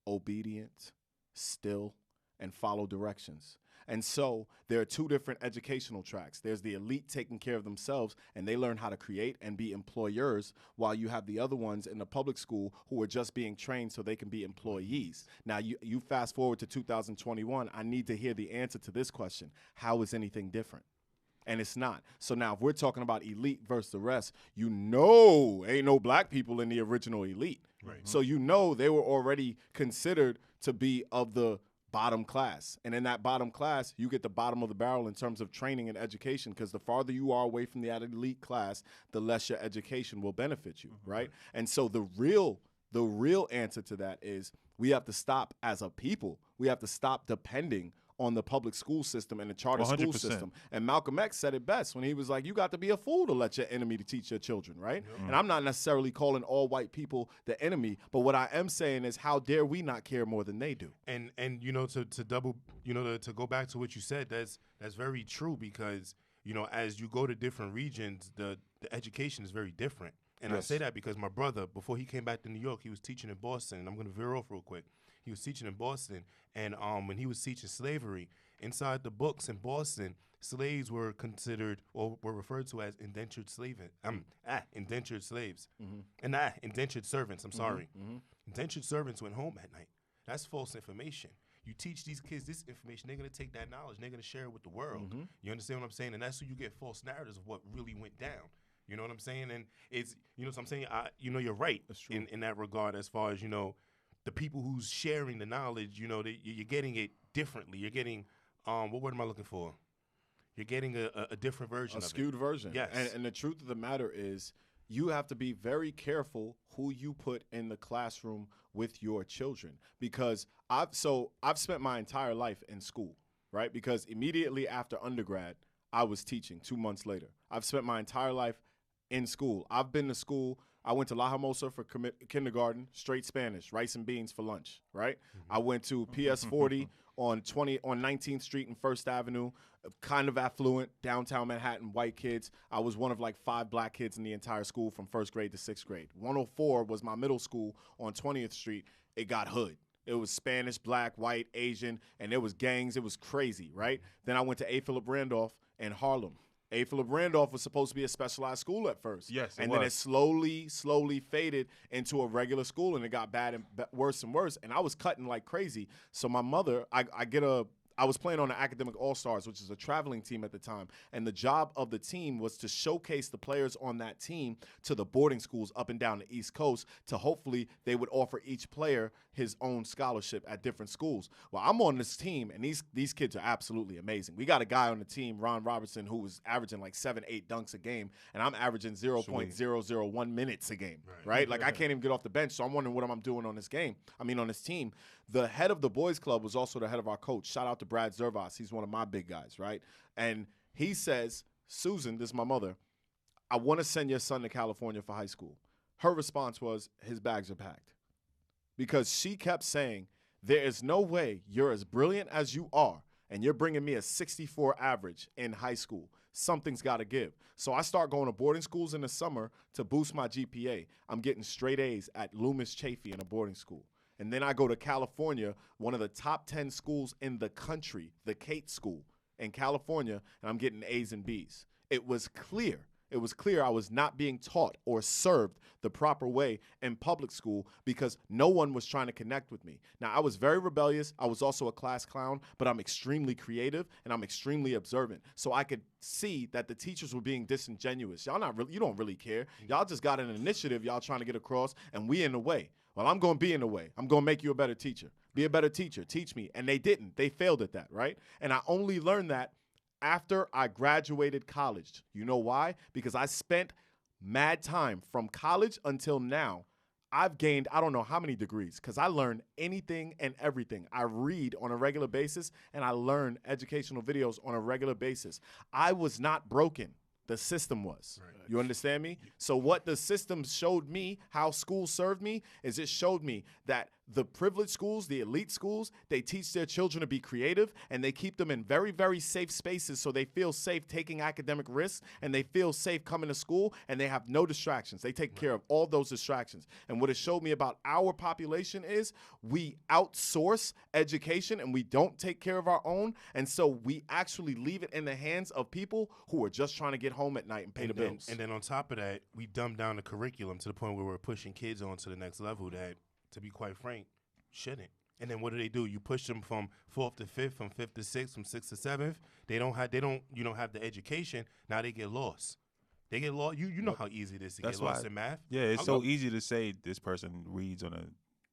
obedient, still, and follow directions. And so there are two different educational tracks. There's the elite taking care of themselves, and they learn how to create and be employers, while you have the other ones in the public school who are just being trained so they can be employees. Now, you fast forward to 2021, I need to hear the answer to this question. How is anything different? And it's not. So now if we're talking about elite versus the rest, ain't no black people in the original elite. Right. So they were already considered to be of the bottom class. And in that bottom class, you get the bottom of the barrel in terms of training and education, because the farther you are away from the elite class, the less your education will benefit you, right? And so the real answer to that is we have to stop as a people. We have to stop depending on the public school system and the charter school 100%. system. And Malcolm X said it best when he was like, you got to be a fool to let your enemy to teach your children, right? And I'm not necessarily calling all white people the enemy, but what I am saying is, how dare we not care more than they do? And to go back to what you said, that's very true, because as you go to different regions, the education is very different. And I say that because my brother, before he came back to New York, he was teaching in Boston. And I'm going to veer off real quick. He was teaching in Boston, and when he was teaching slavery, inside the books in Boston, slaves were considered or were referred to as indentured slaves, and indentured servants. I'm sorry. Indentured servants went home at night. That's false information. You teach these kids this information, they're going to take that knowledge, and they're going to share it with the world. You understand what I'm saying? And that's who you get false narratives of what really went down. You know what I'm saying? And it's, what I'm saying? You're right in that regard, as far as, the people who's sharing the knowledge, you're getting it differently. You're getting, what word am I looking for? You're getting a different version of it. A skewed version. Yes. And the truth of the matter is, you have to be very careful who you put in the classroom with your children, because I've spent my entire life in school, right? Because immediately after undergrad, I was teaching 2 months later. I've spent my entire life in school. I've been to school. I went to La Hermosa for kindergarten, straight Spanish, rice and beans for lunch, right? I went to PS 40 on 19th Street and First Avenue, kind of affluent, downtown Manhattan, white kids. I was one of like 5 black kids in the entire school from 1st grade to 6th grade. 104 was my middle school on 20th Street. It got hood. It was Spanish, black, white, Asian, and there was gangs. It was crazy, right? Then I went to A. Philip Randolph in Harlem. A. Philip Randolph was supposed to be a specialized school at first. Yes, and then it slowly faded into a regular school, and it got bad and worse and worse. And I was cutting like crazy. So my mother, I was playing on the Academic All-Stars, which is a traveling team at the time. And the job of the team was to showcase the players on that team to the boarding schools up and down the East Coast, to hopefully they would offer each player his own scholarship at different schools. Well, I'm on this team, and these kids are absolutely amazing. We got a guy on the team, Ron Robertson, who was averaging like 7-8 dunks a game, and I'm averaging 0.001 minutes a game, right? Like, I can't even get off the bench, so I'm wondering what I'm doing on this team. The head of the boys club was also the head of our coach. Shout out to Brad Zervas. He's one of my big guys, right? And he says, Susan, this is my mother, I want to send your son to California for high school. Her response was, his bags are packed. Because she kept saying, there is no way you're as brilliant as you are and you're bringing me a 64 average in high school, something's got to give. So I start going to boarding schools in the summer to boost my GPA. I'm getting straight A's at Loomis Chafee in a boarding school. And then I go to California, one of the top 10 schools in the country, the Kate School in California, and I'm getting A's and B's. It was clear. It was clear I was not being taught or served the proper way in public school because no one was trying to connect with me. Now, I was very rebellious. I was also a class clown, but I'm extremely creative and I'm extremely observant. So I could see that the teachers were being disingenuous. Y'all not really, you don't really care. Y'all just got an initiative y'all trying to get across, and we in the way. Well, I'm going to be in the way. I'm going to make you a better teacher. Be a better teacher. Teach me. And they didn't. They failed at that, right? And I only learned that after I graduated college. You know why? Because I spent mad time from college until now. I've gained, I don't know how many degrees, because I learn anything and everything. I read on a regular basis, and I learn educational videos on a regular basis. I was not broken. The system was. Right. You understand me? So what the system showed me, how school served me, is it showed me that the privileged schools, the elite schools, they teach their children to be creative, and they keep them in very, very safe spaces so they feel safe taking academic risks, and they feel safe coming to school, and they have no distractions. They take care of all those distractions. And what it showed me about our population is we outsource education, and we don't take care of our own, and so we actually leave it in the hands of people who are just trying to get home at night and pay the bills. And then on top of that, we dumb down the curriculum to the point where we're pushing kids on to the next level that, to be quite frank, shouldn't. And then what do? You push them from 4th to 5th, from 5th to 6th, from 6th to 7th. They don't have the education. Now they get lost. They get lost. You know how easy it is to get lost in math. Yeah, it's so easy to say this person reads on a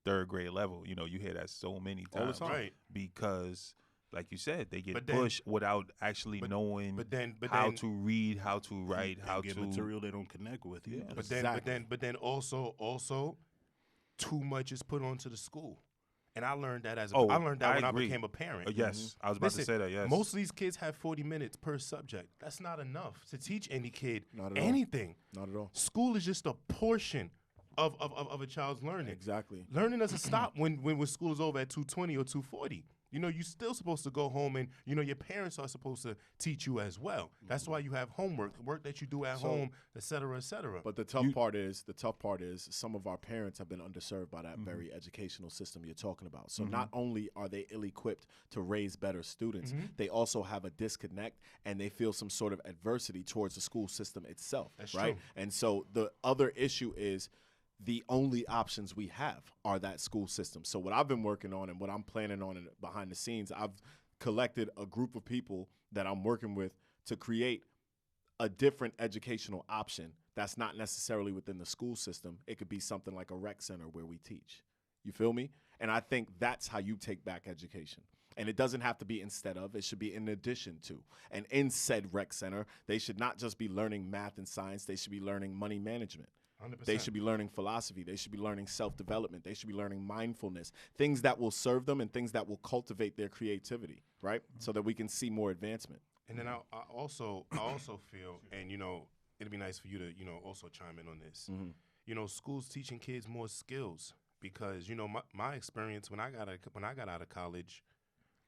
3rd grade level. You know, you hear that so many times. All the time. Right. Because, like you said, they get pushed without actually knowing how to read, how to write, how get to material they don't connect with. Yeah. But then also too much is put onto the school. And I learned that I learned that when I became a parent. Yes, I was about to say that, yes. Most of these kids have 40 minutes per subject. That's not enough to teach any kid Not at anything. All. Not at all. School is just a portion of a child's learning. Exactly. Learning doesn't stop when school is over at 2:20 or 2:40. You know, you're still supposed to go home, and, you know, your parents are supposed to teach you as well. That's why you have homework, work that you do at home, et cetera, et cetera. But the tough part is some of our parents have been underserved by that very educational system you're talking about. So not only are they ill-equipped to raise better students, they also have a disconnect, and they feel some sort of adversity towards the school system itself. That's right? true. And so the other issue is the only options we have are that school system. So what I've been working on and what I'm planning on behind the scenes, I've collected a group of people that I'm working with to create a different educational option that's not necessarily within the school system. It could be something like a rec center where we teach. You feel me? And I think that's how you take back education. And it doesn't have to be instead of. It should be in addition to. And in said rec center, they should not just be learning math and science. They should be learning money management. 100%. They should be learning philosophy. They should be learning self-development. They should be learning mindfulness, things that will serve them and things that will cultivate their creativity, right? So that we can see more advancement. And then I also feel, and, you know, it'd be nice for you to, you know, also chime in on this. You know, schools teaching kids more skills because, you know, my experience when I got out of college,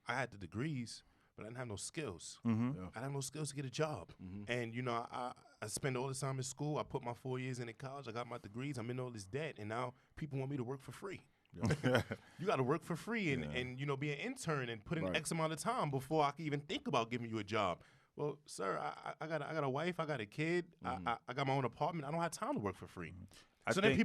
I had the degrees, but I didn't have no skills. I didn't have no skills to get a job. And, you know, I spent all this time in school. I put my 4 years in college. I got my degrees. I'm in all this debt. And now people want me to work for free. You got to work for free and, you know, be an intern and put in X amount of time before I can even think about giving you a job. Well, sir, I got a wife. I got a kid. I got my own apartment. I don't have time to work for free. So then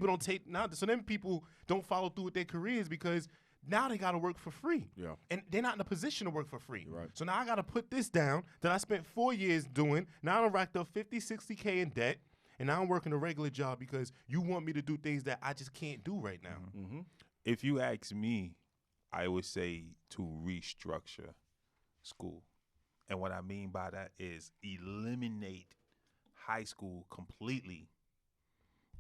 people don't follow through with their careers because now they got to work for free. Yeah. And they're not in a position to work for free. Right. So now I got to put this down that I spent 4 years doing. Now I'm racked up 50, 60K in debt. And now I'm working a regular job because you want me to do things that I just can't do right now. If you ask me, I would say to restructure school. And what I mean by that is eliminate high school completely.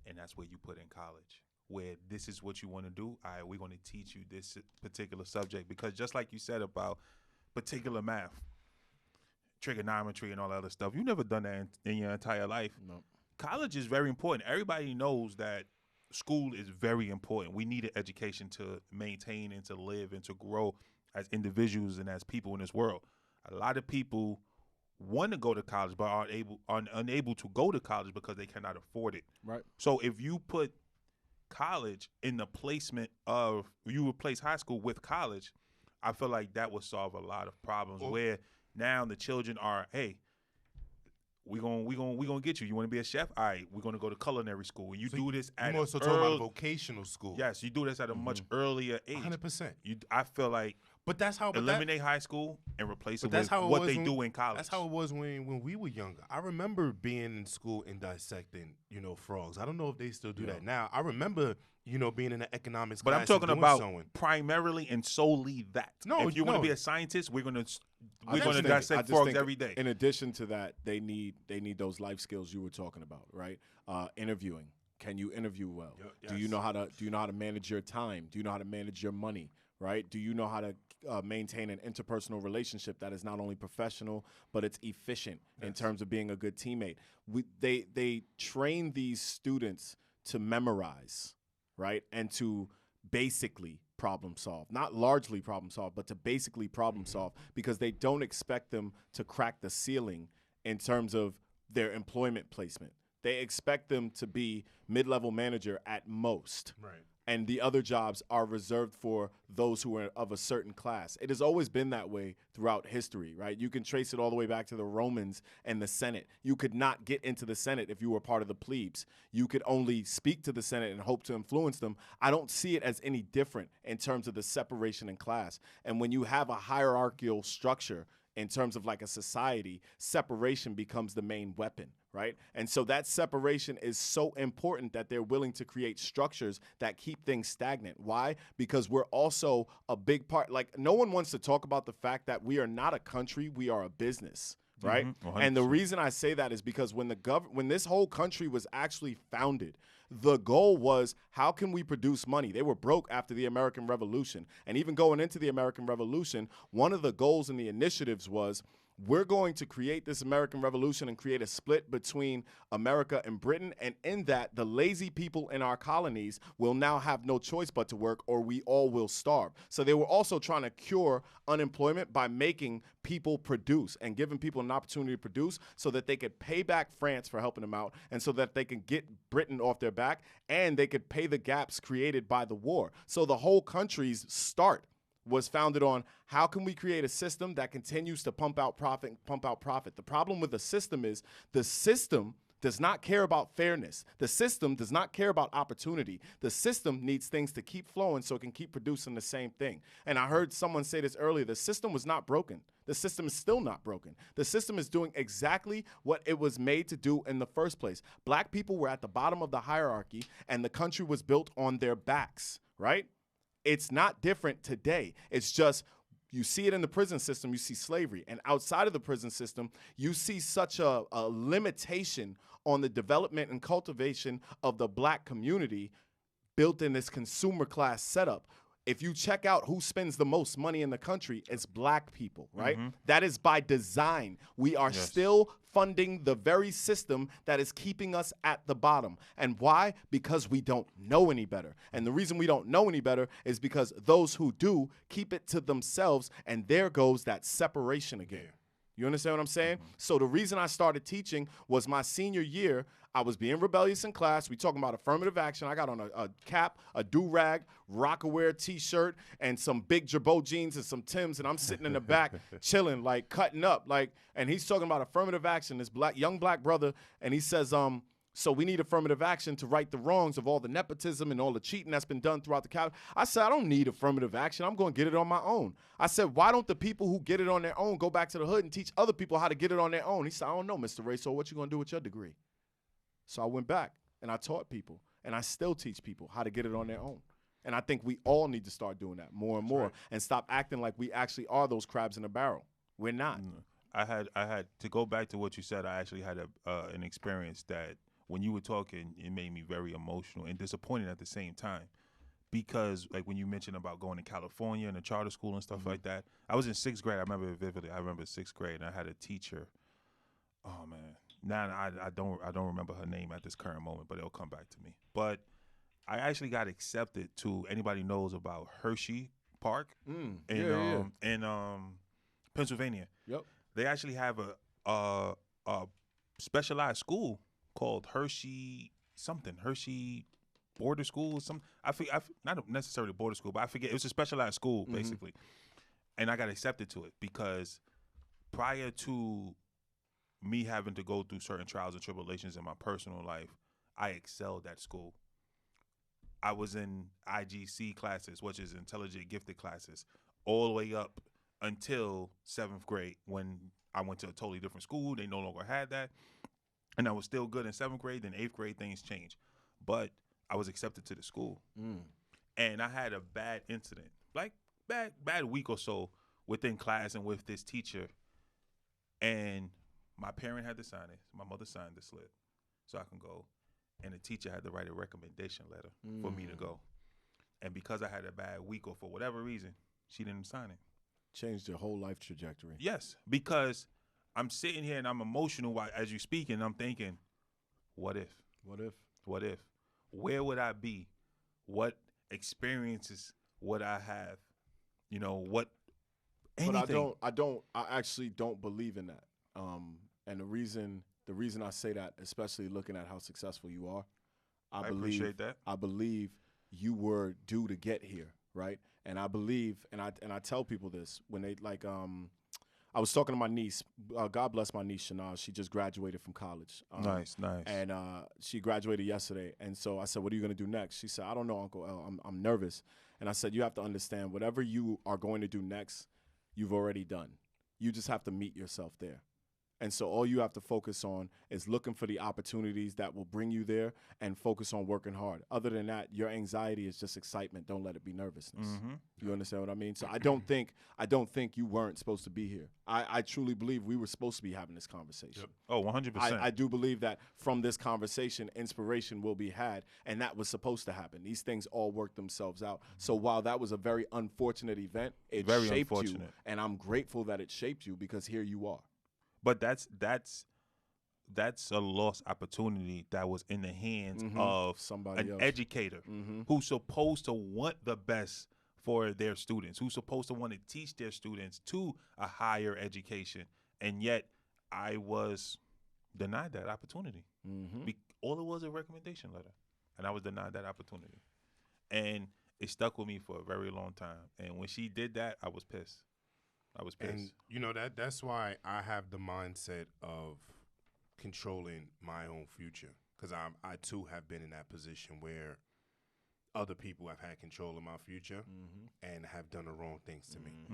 And that's where you put in college, where this is what you want to do. All right, we're going to teach you this particular subject. Because just like you said about particular math, trigonometry and all that other stuff, you've never done that in your entire life. No. College is very important. Everybody knows that school is very important. We need an education to maintain and to live and to grow as individuals and as people in this world. A lot of people want to go to college but are unable to go to college because they cannot afford it. Right. So if you put college in the placement of, you replace high school with college, I feel like that would solve a lot of problems where now the children are, hey, we gonna get you. You want to be a chef? All right, we're gonna go to culinary school. And you do this at you're also talking about vocational school. Yes, you do this at a much earlier age. 100%. I feel like But that's how eliminate high school and replace it But that's with how it what was they when- do in college. That's how it was when we were younger. I remember being in school and dissecting, frogs. I don't know if they still do that now. I remember, being in the economics But class I'm talking and doing about sewing. primarily and solely that. No, if you want to no. be a scientist, we're gonna I just think- dissect I just frogs think every day. In addition to that, they need those life skills you were talking about, right? Interviewing. Can you interview well? Do you know how to manage your time? Do you know how to manage your money? Right? Do you know how to maintain an interpersonal relationship that is not only professional but it's efficient in terms of being a good teammate? They train these students to memorize, right, and to basically problem solve, not largely problem solve, but to basically problem solve, because they don't expect them to crack the ceiling in terms of their employment placement. They expect them to be mid-level manager at most. Right. And the other jobs are reserved for those who are of a certain class. It has always been that way throughout history, right? You can trace it all the way back to the Romans and the Senate. You could not get into the Senate if you were part of the plebes. You could only speak to the Senate and hope to influence them. I don't see it as any different in terms of the separation in class. And when you have a hierarchical structure in terms of like a society, separation becomes the main weapon, right? And so that separation is so important that they're willing to create structures that keep things stagnant. Why? Because we're also a big part. Like, no one wants to talk about the fact that we are not a country, we are a business, right? And the reason I say that is because when this whole country was actually founded, the goal was, how can we produce money? They were broke after the American Revolution. And even going into the American Revolution, one of the goals and the initiatives was, we're going to create this American Revolution and create a split between America and Britain. And in that, the lazy people in our colonies will now have no choice but to work, or we all will starve. So they were also trying to cure unemployment by making people produce and giving people an opportunity to produce so that they could pay back France for helping them out, and so that they could get Britain off their back, and they could pay the gaps created by the war. So the whole country's start was founded on, how can we create a system that continues to pump out profit. The problem with the system is, the system does not care about fairness. The system does not care about opportunity. The system needs things to keep flowing so it can keep producing the same thing. And I heard someone say this earlier, the system was not broken. The system is still not broken. The system is doing exactly what it was made to do in the first place. Black people were at the bottom of the hierarchy, and the country was built on their backs, right? It's not different today. It's just, you see it in the prison system, you see slavery. And outside of the prison system, you see such a limitation on the development and cultivation of the black community built in this consumer class setup. If you check out who spends the most money in the country, it's black people, right? That is by design. We are still funding the very system that is keeping us at the bottom. And why? Because we don't know any better. And the reason we don't know any better is because those who do keep it to themselves, and there goes that separation again. You understand what I'm saying? So the reason I started teaching was my senior year, I was being rebellious in class. We talking about affirmative action. I got on a cap, a do-rag, Rockaware t-shirt, and some big Jabot jeans and some Timbs, and I'm sitting in the back chilling, like cutting up. And he's talking about affirmative action, this young black brother, and he says, so we need affirmative action to right the wrongs of all the nepotism and all the cheating that's been done throughout the college. I said, I don't need affirmative action. I'm going to get it on my own. I said, why don't the people who get it on their own go back to the hood and teach other people how to get it on their own? He said, I don't know, Mr. Raysor, what you going to do with your degree? So I went back and I taught people, and I still teach people how to get it on their own. And I think we all need to start doing that more and more, and stop acting like we actually are those crabs in a barrel. We're not. I had to go back to what you said. I actually had an experience that, when you were talking, it made me very emotional and disappointed at the same time, because like when you mentioned about going to California and a charter school and stuff like that, I was in 6th grade. I remember it vividly. I remember 6th grade, and I had a teacher. Oh man, now I don't remember her name at this current moment, but it'll come back to me. But I actually got accepted to, anybody knows about Hershey Park in Pennsylvania. Yep. They actually have a specialized school called Hershey Border School or something. Not necessarily boarder school, but I forget. It was a specialized school basically, and I got accepted to it because prior to me having to go through certain trials and tribulations in my personal life, I excelled at school. I was in IGC classes, which is intelligent gifted classes, all the way up until 7th grade when I went to a totally different school. They no longer had that. And I was still good in 7th grade. Then 8th grade, things changed. But I was accepted to the school. And I had a bad incident, like bad week or so within class and with this teacher. And my parent had to sign it. My mother signed the slip so I can go. And the teacher had to write a recommendation letter for me to go. And because I had a bad week or for whatever reason, she didn't sign it. Changed your whole life trajectory. Yes, because I'm sitting here and I'm emotional as you speak, and I'm thinking, what if? What if? What if? Where would I be? What experiences would I have? You know, what anything. But I actually don't believe in that. And the reason I say that, especially looking at how successful you are, I appreciate that. I believe you were due to get here, right? And I believe, and I tell people this when they I was talking to my niece. God bless my niece, Shanaz. She just graduated from college. Nice. And she graduated yesterday. And so I said, "What are you going to do next?" She said, "I don't know, Uncle L. I'm nervous." And I said, "You have to understand, whatever you are going to do next, you've already done. You just have to meet yourself there. And so all you have to focus on is looking for the opportunities that will bring you there and focus on working hard. Other than that, your anxiety is just excitement. Don't let it be nervousness." You understand what I mean? So I don't think you weren't supposed to be here. I truly believe we were supposed to be having this conversation. Yep. Oh, 100%. I do believe that from this conversation, inspiration will be had, and that was supposed to happen. These things all work themselves out. So while that was a very unfortunate event, it shaped you, and I'm grateful that it shaped you because here you are. But that's a lost opportunity that was in the hands of somebody else. Educator who's supposed to want the best for their students, who's supposed to want to teach their students to a higher education. And yet I was denied that opportunity. All it was a recommendation letter, and I was denied that opportunity. And it stuck with me for a very long time. And when she did that, I was pissed. And you know that's why I have the mindset of controlling my own future, because I too have been in that position where other people have had control of my future and have done the wrong things to me,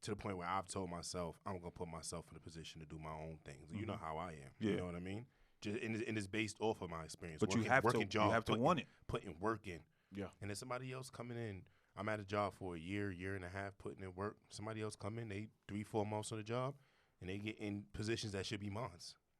to the point where I've told myself I'm gonna put myself in a position to do my own things. You know how I am. Yeah. You know what I mean? Just and it's based off of my experience. But you have to want it. Putting work in. Yeah. And then somebody else coming in. I'm at a job for a year and a half, putting in work. Somebody else come in, they 3-4 months on the job, and they get in positions that should be mine.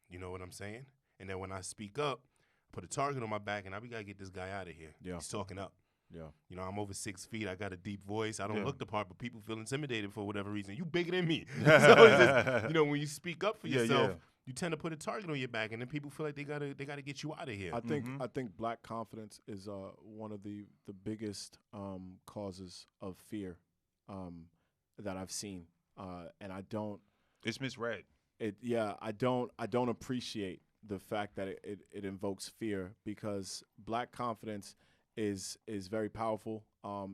You know what I'm saying? And then when I speak up, put a target on my back, and we got to get this guy out of here. Yeah. He's talking up. Yeah. You know, I'm over 6 feet. I got a deep voice. I don't look the part, but people feel intimidated for whatever reason. You bigger than me. So it's just, you know, when you speak up for yourself, you tend to put a target on your back, and then people feel like they gotta get you out of here. I think black confidence is one of the biggest causes of fear that I've seen, and I don't. It's misread. I don't appreciate the fact that it invokes fear, because black confidence is very powerful.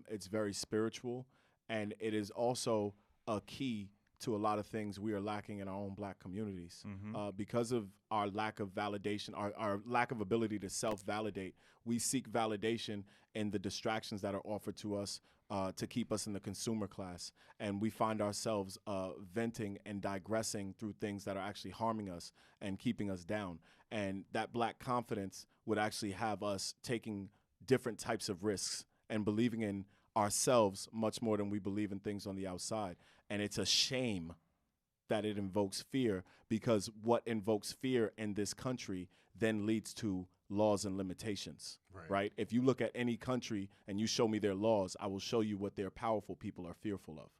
It's very spiritual, and it is also a key to a lot of things we are lacking in our own black communities. Because of our lack of validation, our lack of ability to self-validate, we seek validation in the distractions that are offered to us to keep us in the consumer class. And we find ourselves venting and digressing through things that are actually harming us and keeping us down. And that black confidence would actually have us taking different types of risks and believing in ourselves much more than we believe in things on the outside. And it's a shame that it invokes fear, because what invokes fear in this country then leads to laws and limitations, right? If you look at any country and you show me their laws, I will show you what their powerful people are fearful of.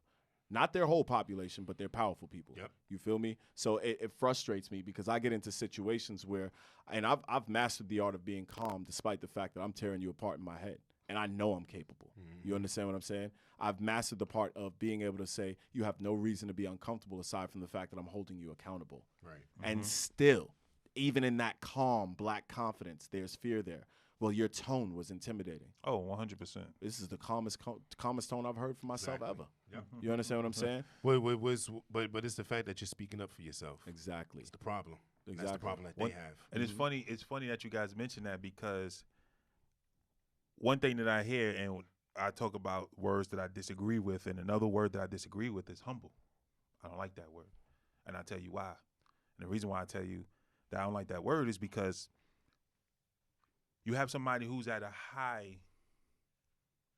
Not their whole population, but their powerful people. Yep. You feel me? So it frustrates me, because I get into situations where, and I've mastered the art of being calm despite the fact that I'm tearing you apart in my head. and I know I'm capable. Mm-hmm. You understand what I'm saying? I've mastered the part of being able to say you have no reason to be uncomfortable aside from the fact that I'm holding you accountable. Right. And still, even in that calm black confidence, there's fear there. Well, your tone was intimidating. Oh, 100%. This is the calmest tone I've heard from myself Exactly. ever. Yep. You understand what I'm saying? But it's the fact that you're speaking up for yourself. Exactly. It's the problem. Exactly. That's the problem that they have. And it's funny. It's funny that you guys mention that, because one thing that I hear, and I talk about words that I disagree with, and another word that I disagree with is humble. I don't like that word, and I'll tell you why. And the reason why I tell you that I don't like that word is because you have somebody who's at a high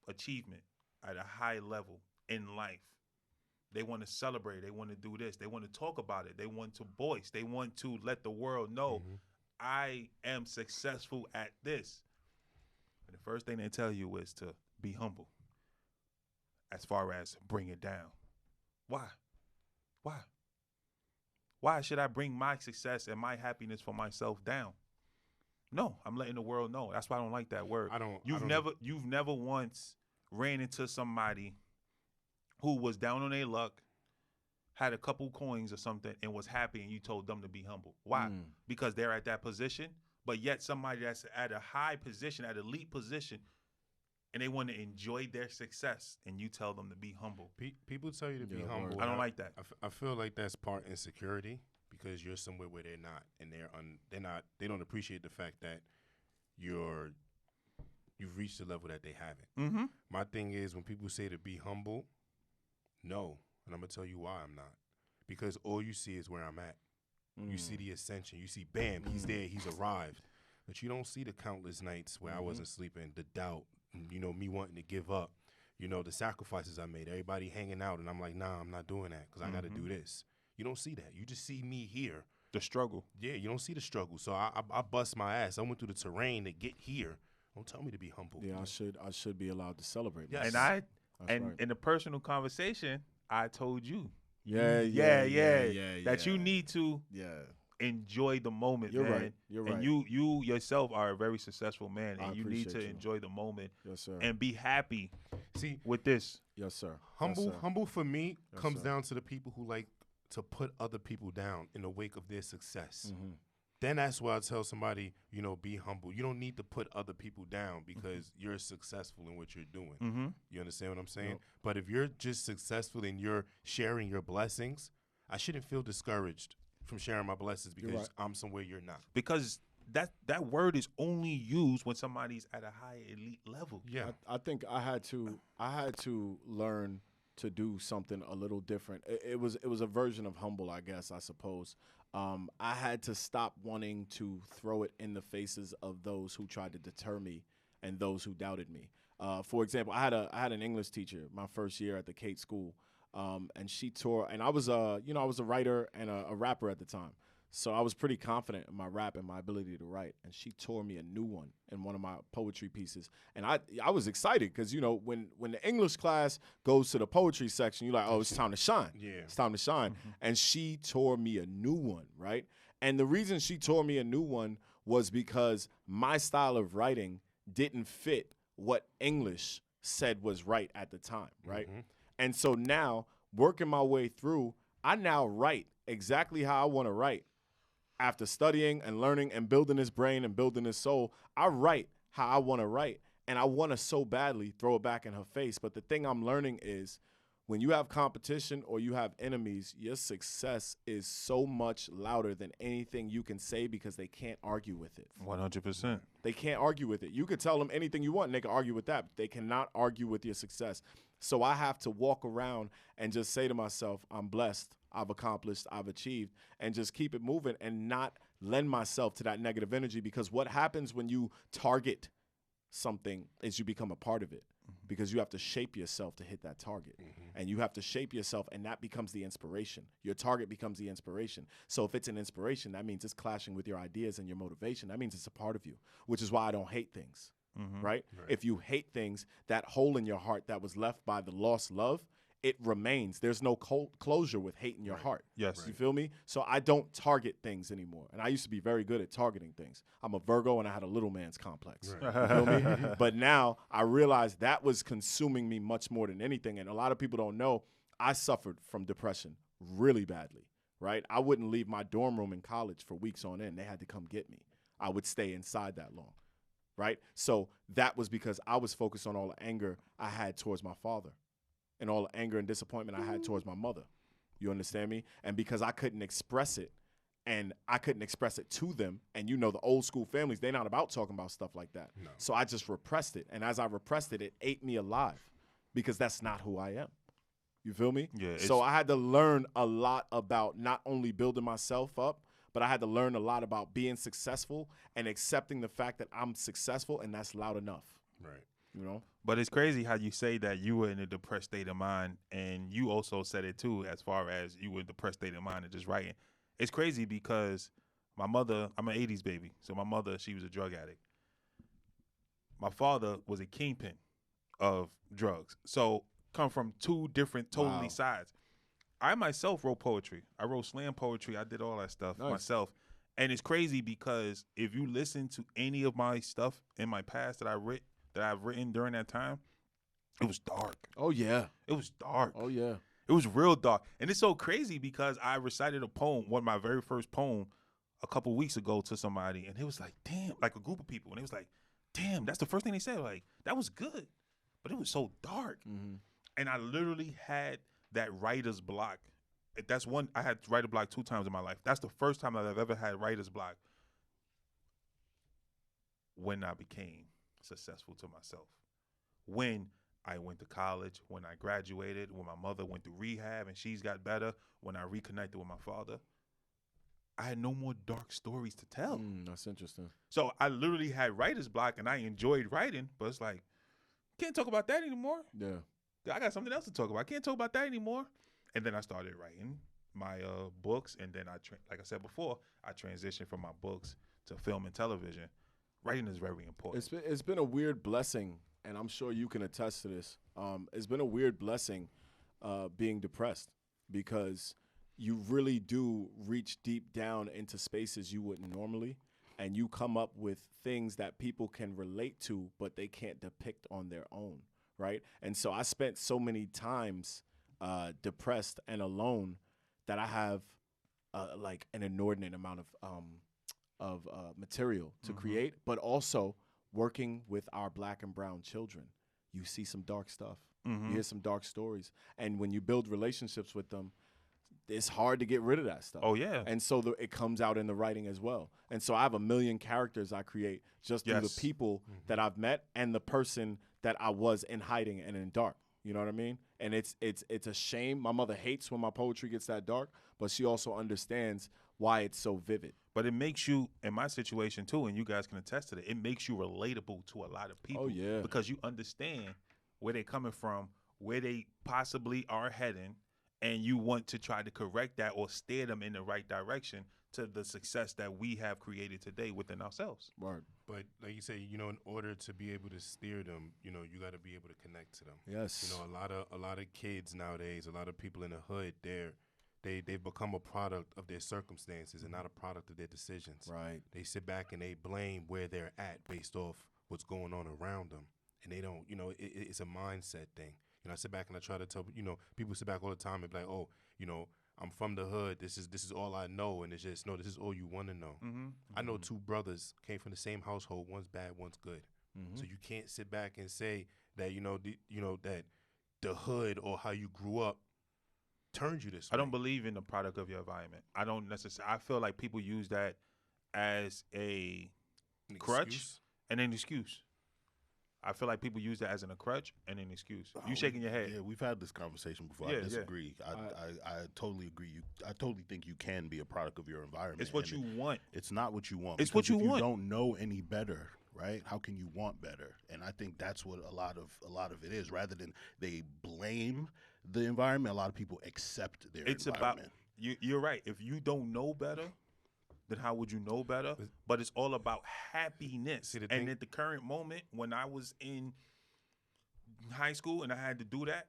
achievement, at a high level in life. They want to celebrate. They want to do this. They want to talk about it. They want to voice. They want to let the world know, I am successful at this. And the first thing they tell you is to be humble, as far as bring it down. Why? Why should I bring my success and my happiness for myself down? No, I'm letting the world know. That's why I don't like that word. You've never once ran into somebody who was down on their luck, had a couple coins or something, and was happy, and you told them to be humble. Why? Because they're at that position, but yet somebody that's at a high position, at elite position, and they want to enjoy their success, and you tell them to be humble. People tell you to be humble. I don't like that. I feel like that's part insecurity, because you're somewhere where they're not, and they don't appreciate the fact that you've reached the level that they haven't. My thing is, when people say to be humble, no, and I'm gonna tell you why I'm not, because all you see is where I'm at. You see the ascension. You see, bam, he's there, he's arrived, but you don't see the countless nights where I wasn't sleeping, the doubt, me wanting to give up, the sacrifices I made, everybody hanging out, and I'm like, nah, I'm not doing that because I got to do this. You don't see that. You just see me here. The struggle. Yeah, you don't see the struggle. So I bust my ass. I went through the terrain to get here. Don't tell me to be humble. Yeah, I should be allowed to celebrate. Yes. And in a personal conversation, I told you. Yeah. That you need to enjoy the moment, You're man. right. You're right. And you yourself are a very successful man, and I you need to appreciate you. enjoy the moment. Yes, sir. And be happy See, with this. Yes, sir. humble Yes, sir. humble for me Yes, comes sir. down to the people who like to put other people down in the wake of their success. Then that's why I tell somebody, be humble. You don't need to put other people down because you're successful in what you're doing. You understand what I'm saying? Yep. But if you're just successful and you're sharing your blessings, I shouldn't feel discouraged from sharing my blessings because right. I'm somewhere you're not. Because that word is only used when somebody's at a high elite level. Yeah. I think I had to learn to do something a little different. It was a version of humble, I guess, I suppose. I had to stop wanting to throw it in the faces of those who tried to deter me and those who doubted me. For example, I had an English teacher my first year at the Kate school, and she tore. And I was a writer and a rapper at the time. So I was pretty confident in my rap and my ability to write, and she tore me a new one in one of my poetry pieces. And I was excited because, when the English class goes to the poetry section, you're like, oh, it's time to shine. Yeah. It's time to shine. And she tore me a new one, right? And the reason she tore me a new one was because my style of writing didn't fit what English said was right at the time, right? And so now, working my way through, I now write exactly how I want to write. After studying and learning and building his brain and building his soul, I write how I want to write. And I want to so badly throw it back in her face. But the thing I'm learning is when you have competition or you have enemies, your success is so much louder than anything you can say because they can't argue with it. 100%. They can't argue with it. You could tell them anything you want and they can argue with that. But they cannot argue with your success. So I have to walk around and just say to myself, I'm blessed. I've accomplished, I've achieved, and just keep it moving and not lend myself to that negative energy, because what happens when you target something is you become a part of it, because you have to shape yourself to hit that target, and you have to shape yourself, and that becomes the inspiration. Your target becomes the inspiration. So if it's an inspiration, that means it's clashing with your ideas and your motivation. That means it's a part of you, which is why I don't hate things, right? If you hate things, that hole in your heart that was left by the lost love, it remains. There's no closure with hate in your heart. Yes. You feel me? So I don't target things anymore. And I used to be very good at targeting things. I'm a Virgo and I had a little man's complex. Right. You feel me? But now I realized that was consuming me much more than anything. And a lot of people don't know I suffered from depression really badly, right? I wouldn't leave my dorm room in college for weeks on end. They had to come get me. I would stay inside that long, right? So that was because I was focused on all the anger I had towards my father and all the anger and disappointment I had towards my mother. You understand me? And because I couldn't express it, and I couldn't express it to them, and you know the old school families, they're not about talking about stuff like that. No. So I just repressed it. And as I repressed it, it ate me alive because that's not who I am. You feel me? Yeah. So I had to learn a lot about not only building myself up, but I had to learn a lot about being successful and accepting the fact that I'm successful and that's loud enough. Right. You know? But it's crazy how you say that you were in a depressed state of mind, and you also said it too, as far as you were in a depressed state of mind and just writing. It's crazy because my mother, I'm an 80s baby, so my mother, she was a drug addict. My father was a kingpin of drugs. So come from two different totally sides. I myself wrote poetry. I wrote slam poetry. I did all that stuff myself. And it's crazy because if you listen to any of my stuff in my past that I've written during that time, it was dark. Oh, yeah. It was dark. Oh, yeah. It was real dark. And it's so crazy because I recited a poem, my very first poem, a couple weeks ago to somebody, and it was like, damn, like a group of people. And it was like, damn, that's the first thing they said. Like, that was good. But it was so dark. Mm-hmm. And I literally had that writer's block. That's one, I had writer's block 2 times in my life. That's the first time that I've ever had writer's block when I became successful to myself. When I went to college, when I graduated, when my mother went through rehab and she's got better, when I reconnected with my father, I had no more dark stories to tell. That's interesting. So I literally had writer's block and I enjoyed writing, but it's like, can't talk about that anymore. Yeah. I got something else to talk about. I can't talk about that anymore. And then I started writing my books, and then like I said before, I transitioned from my books to film and television. Writing is very important. It's been a weird blessing, and I'm sure you can attest to this. It's been a weird blessing being depressed because you really do reach deep down into spaces you wouldn't normally, and you come up with things that people can relate to, but they can't depict on their own, right? And so I spent so many times depressed and alone that I have like an inordinate amount of material to create, but also working with our black and brown children. You see some dark stuff. You hear some dark stories. And when you build relationships with them, it's hard to get rid of that stuff. Oh, yeah. And so it comes out in the writing as well. And so I have 1 million characters I create just through the people that I've met and the person that I was in hiding and in dark. You know what I mean? And it's a shame. My mother hates when my poetry gets that dark, but she also understands why it's so vivid. But it makes you, in my situation too, and you guys can attest to that, it makes you relatable to a lot of people. Oh, yeah. Because you understand where they're coming from, where they possibly are heading, and you want to try to correct that or steer them in the right direction to the success that we have created today within ourselves. Word. But like you say, you know, in order to be able to steer them, you know, you got to be able to connect to them. Yes. You know, a lot of kids nowadays, a lot of people in the hood, they've become a product of their circumstances and not a product of their decisions. Right. They sit back and they blame where they're at based off what's going on around them, and they don't. You know, it's a mindset thing. You know, I sit back and I try to tell, you know, people sit back all the time and be like, oh, you know, I'm from the hood. This is all I know, and it's just no. This is all you want to know. I know 2 brothers came from the same household. One's bad, one's good. So you can't sit back and say that that the hood or how you grew up turned you this way. I don't believe in the product of your environment. I don't necessarily. I feel like people use that as a crutch Excuse? and an excuse. I feel like people use that as a crutch and an excuse. You shaking your head. Yeah, we've had this conversation before. Yeah, I disagree. I totally agree. I totally think you can be a product of your environment. It's what you want. It's not what you want. It's what you if want. You don't know any better, right? How can you want better? And I think that's what a lot of it is. Rather than they blame the environment, a lot of people accept their environment. You're right. If you don't know better, then how would you know better? But it's all about happiness. And at the current moment, when I was in high school and I had to do that,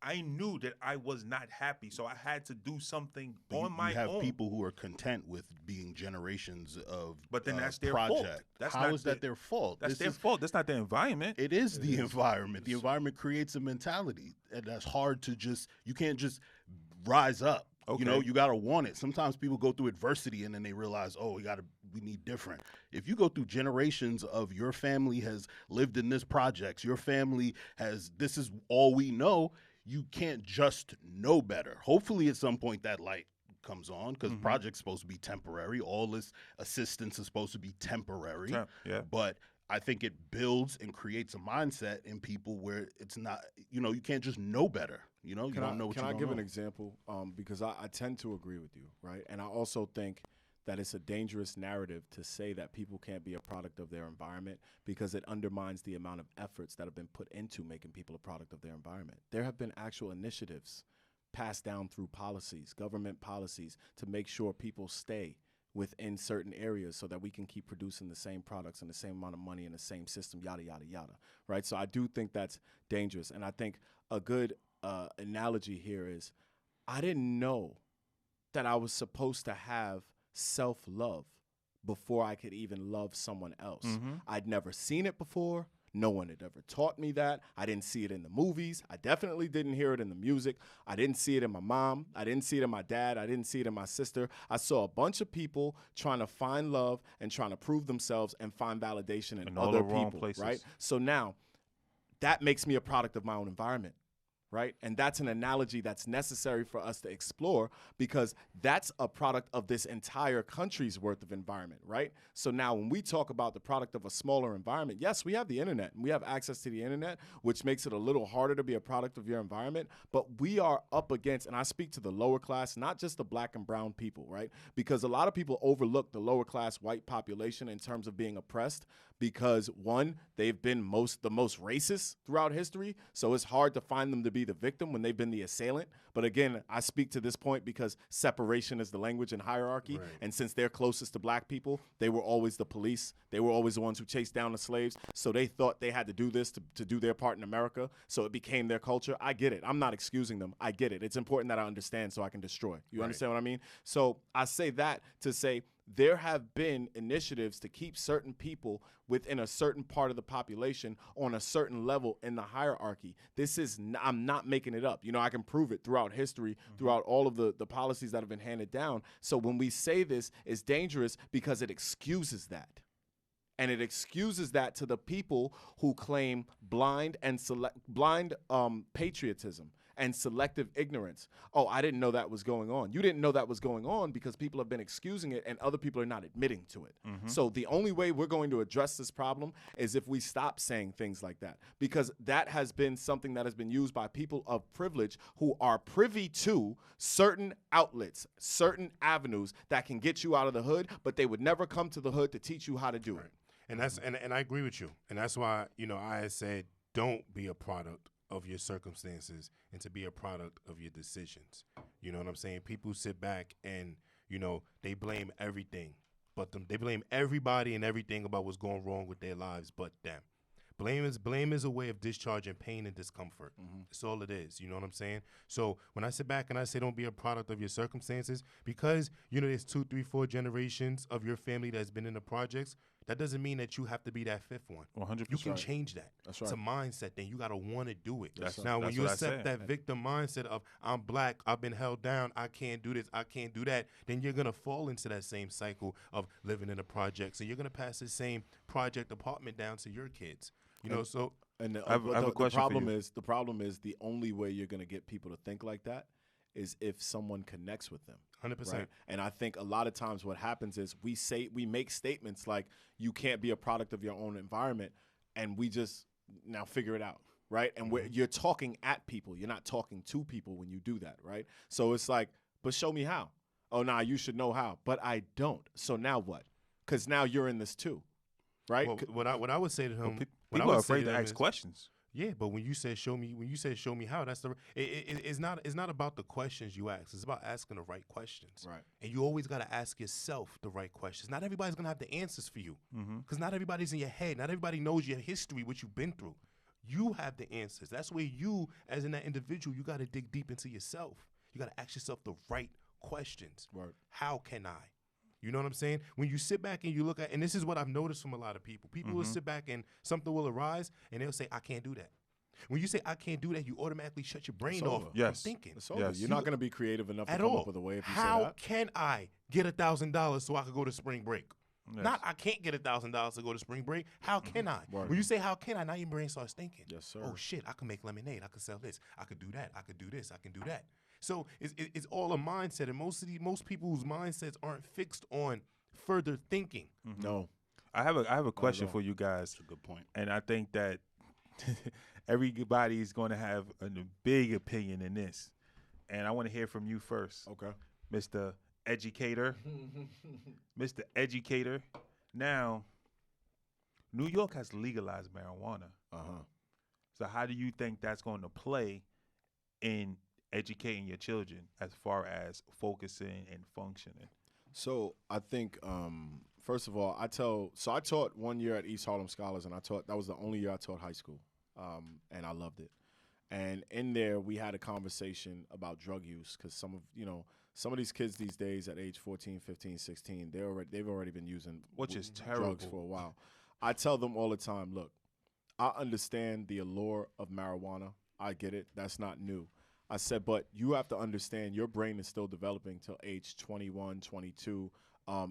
I knew that I was not happy, so I had to do something But on my you have own. people who are content with being generations of But then that's their project. fault. That's How not is that their fault? That's This their is- fault. That's not their environment. It is the environment. The environment creates a mentality, and that's hard to just. You can't just rise up. Okay. You know, you gotta want it. Sometimes people go through adversity and then they realize, oh, we need different. If you go through generations of your family has lived in this projects, your family has this is all we know. You can't just know better. Hopefully, at some point, that light comes on because project's supposed to be temporary. All this assistance is supposed to be temporary. Yeah. But I think it builds and creates a mindset in people where it's not, you can't just know better. You don't know what you don't know. Can I give an example? Because I tend to agree with you, right? And I also think that it's a dangerous narrative to say that people can't be a product of their environment because it undermines the amount of efforts that have been put into making people a product of their environment. There have been actual initiatives passed down through policies, government policies, to make sure people stay within certain areas so that we can keep producing the same products and the same amount of money in the same system, yada, yada, yada, right? So I do think that's dangerous. And I think a good analogy here is I didn't know that I was supposed to have self-love before I could even love someone else. I'd never seen it before. No one had ever taught me that. I didn't see it in the movies. I definitely didn't hear it in the music. I didn't see it in my mom. I didn't see it in my dad. I didn't see it in my sister. I saw a bunch of people trying to find love and trying to prove themselves and find validation in all other the wrong people, places. right? So now that makes me a product of my own environment. Right? And that's an analogy that's necessary for us to explore because that's a product of this entire country's worth of environment, right? So now when we talk about the product of a smaller environment, yes, we have the internet and we have access to the internet, which makes it a little harder to be a product of your environment. But we are up against, and I speak to the lower class, not just the black and brown people, right? Because a lot of people overlook the lower class white population in terms of being oppressed because, one, they've been the most racist throughout history, so it's hard to find them to be the victim when they've been the assailant. But again, I speak to this point because separation is the language in hierarchy, Right. and since they're closest to black people, they were always the police. They were always the ones who chased down the slaves, so they thought they had to do this to do their part in America, so it became their culture. I get it. I'm not excusing them. I get it. It's important that I understand so I can destroy. You understand what I mean? So I say that to say there have been initiatives to keep certain people within a certain part of the population on a certain level in the hierarchy. This is, I'm not making it up. I can prove it throughout history, throughout all of the policies that have been handed down. So when we say this, it's dangerous because it excuses that. And it excuses that to the people who claim blind patriotism and selective ignorance. Oh, I didn't know that was going on. You didn't know that was going on because people have been excusing it and other people are not admitting to it. So the only way we're going to address this problem is if we stop saying things like that, because that has been something that has been used by people of privilege who are privy to certain outlets, certain avenues that can get you out of the hood, but they would never come to the hood to teach you how to do it. And that's and I agree with you. And that's why, I had said don't be a product of your circumstances and to be a product of your decisions. You know what I'm saying? People sit back and, they blame everything, but they blame everybody and everything about what's going wrong with their lives but them. Blame is a way of discharging pain and discomfort. That's all it is. You know what I'm saying? So when I sit back and I say don't be a product of your circumstances, because, there's 2, 3, 4 generations of your family that's been in the projects, that doesn't mean that you have to be that fifth one. 100%. You can change that. That's It's right. a mindset thing. You got to want to do it. That's Now, when what you I accept said. that victim mindset of I'm black, I've been held down, I can't do this, I can't do that, then you're going to fall into that same cycle of living in the projects. And you're going to pass the same project apartment down to your kids. So And I have a question for you. the problem is the only way you're going to get people to think like that is if someone connects with them. 100%. Right? And I think a lot of times what happens is we make statements like you can't be a product of your own environment, and we just now figure it out, right? And you're talking at people. You're not talking to people when you do that, right? So it's like, but show me how. Oh, nah, you should know how. But I don't. So now what? Because now you're in this too, right? Well, what I would say to him, People are afraid to ask questions. Yeah, but when you said show me how, that's it's not about the questions you ask. It's about asking the right questions. Right. And you always got to ask yourself the right questions. Not everybody's gonna have the answers for you, because not everybody's in your head. Not everybody knows your history, what you've been through. You have the answers. That's where you, as in that individual, you got to dig deep into yourself. You got to ask yourself the right questions. Right. How can I? You know what I'm saying? When you sit back and you look at, and this is what I've noticed from a lot of people. People will sit back and something will arise and they'll say, I can't do that. When you say I can't do that, you automatically shut your brain off from Yes. thinking. It's over. Yes. You're not going to be creative enough to At come all. up with a way if you How say that. can I get $1,000 so I could go to spring break? Yes. Not I can't get $1,000 to go to spring break. How can I? Right. When you say how can I, now your brain starts thinking. Yes, sir. Oh shit, I can make lemonade. I can sell this. I could do that. I could do this. I can do that. So it's all a mindset, and most people's mindsets aren't fixed on further thinking. No. I have a question for you guys. That's a good point. And I think that everybody's going to have a big opinion in this. And I want to hear from you first, Okay. Mr. Educator. Mr. Educator. Now, New York has legalized marijuana. Uh-huh. So how do you think that's going to play in educating your children as far as focusing and functioning? So I think, first of all, I taught 1 year at East Harlem Scholars, and that was the only year I taught high school, and I loved it. And in there, we had a conversation about drug use because some of these kids these days at age 14, 15, 16, they've already been using Which is drugs terrible. for a while. I tell them all the time, look, I understand the allure of marijuana. I get it. That's not new. I said, but you have to understand your brain is still developing till age 21, 22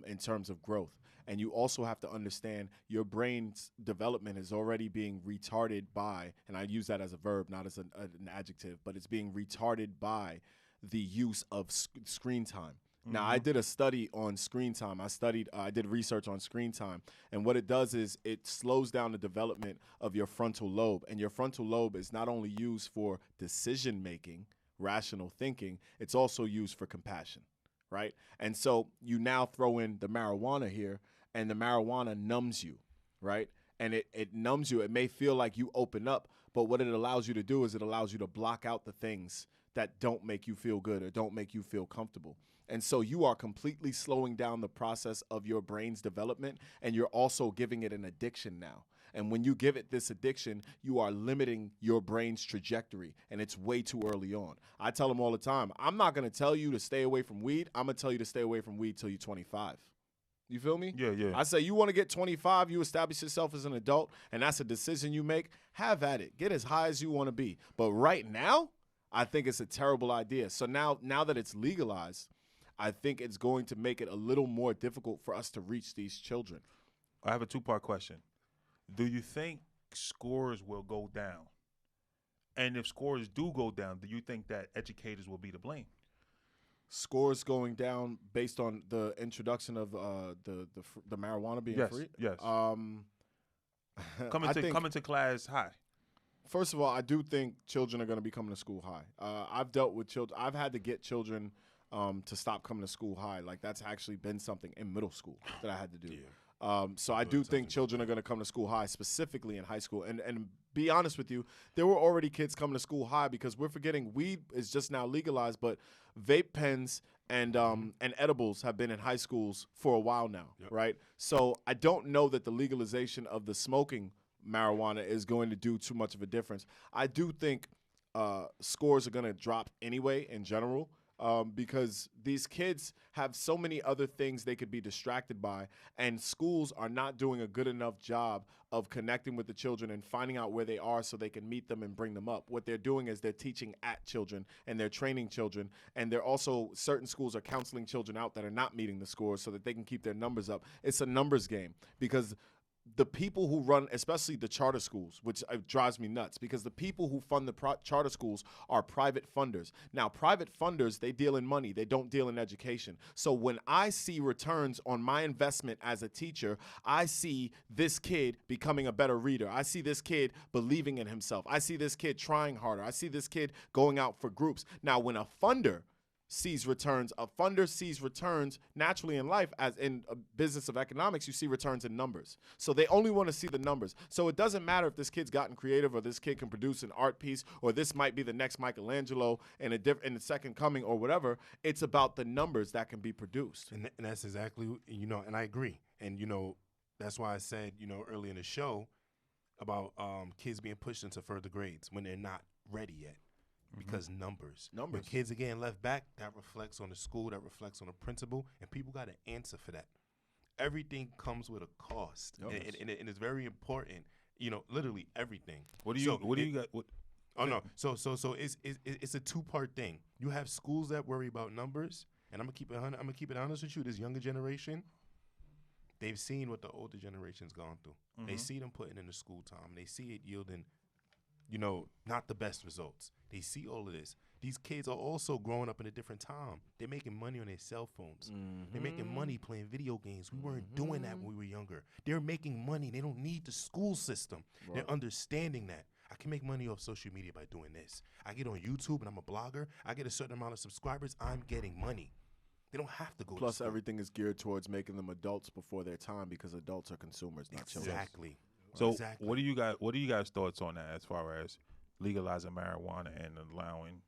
in terms of growth. And you also have to understand your brain's development is already being retarded by, and I use that as a verb, not as an adjective, but it's being retarded by the use of screen time. Now, I did a study on screen time. I did research on screen time. And what it does is it slows down the development of your frontal lobe. And your frontal lobe is not only used for decision making, rational thinking, it's also used for compassion, right? And so you now throw in the marijuana here, and the marijuana numbs you, right? And it numbs you. It may feel like you open up, but what it allows you to do is it allows you to block out the things that don't make you feel good or don't make you feel comfortable. And so you are completely slowing down the process of your brain's development, and you're also giving it an addiction now. And when you give it this addiction, you are limiting your brain's trajectory, and it's way too early on. I tell them all the time, I'm not going to tell you to stay away from weed. I'm going to tell you to stay away from weed till you're 25. You feel me? Yeah, yeah. I say you want to get 25, you establish yourself as an adult, and that's a decision you make. Have at it. Get as high as you want to be. But right now, I think it's a terrible idea. So now that it's legalized, I think it's going to make it a little more difficult for us to reach these children. I have a two-part question. Do you think scores will go down? And if scores do go down, do you think that educators will be to blame? Scores going down based on the introduction of the marijuana being Yes, free? yes. I think, Coming to class high. first of all, I do think children are going to be coming to school high. I've dealt with children. I've had to get children to stop coming to school high. Like, that's actually been something in middle school that I had to do. So I do think children are going to come to school high, specifically in high school. And be honest with you, there were already kids coming to school high because we're forgetting weed is just now legalized, but vape pens and edibles have been in high schools for a while now, right? So I don't know that the legalization of the smoking marijuana is going to do too much of a difference. I do think scores are going to drop anyway in general. Because these kids have so many other things they could be distracted by, and schools are not doing a good enough job of connecting with the children and finding out where they are so they can meet them and bring them up. What they're doing is they're teaching at children and they're training children, and they're also, certain schools are counseling children out that are not meeting the scores so that they can keep their numbers up. It's a numbers game because the people who run, especially the charter schools, which drives me nuts, because the people who fund the charter schools are private funders. Now, private funders, they deal in money. They don't deal in education. So when I see returns on my investment as a teacher, I see this kid becoming a better reader. I see this kid believing in himself. I see this kid trying harder. I see this kid going out for groups. Now, when a funder sees returns, a funder sees returns naturally in life, as in a business of economics, you see returns in numbers. So they only want to see the numbers. So it doesn't matter if this kid's gotten creative or this kid can produce an art piece or this might be the next Michelangelo in the second coming or whatever. It's about the numbers that can be produced. And that's exactly, and I agree. And, that's why I said, early in the show, about kids being pushed into further grades when they're not ready yet because numbers. When kids are getting left back, that reflects on the school, that reflects on the principal, and people got to answer for that. Everything comes with a cost, and it's very important. Literally everything. What do you got? What? Oh no, so it's a two-part thing. You have schools that worry about numbers, and I'm gonna keep it honest with you. This younger generation, they've seen what the older generation's gone through. They see them putting in the school time. They see it yielding, not the best results. They see all of this. These kids are also growing up in a different time. They're making money on their cell phones. They're making money playing video games. We weren't doing that when we were younger. They're making money. They don't need the school system. Right. They're understanding that. I can make money off social media by doing this. I get on YouTube and I'm a blogger. I get a certain amount of subscribers. I'm getting money. They don't have to go Plus, to school. everything is geared towards making them adults before their time because adults are consumers, not children. Exactly. So what do you guys thoughts on that as far as legalizing marijuana and allowing,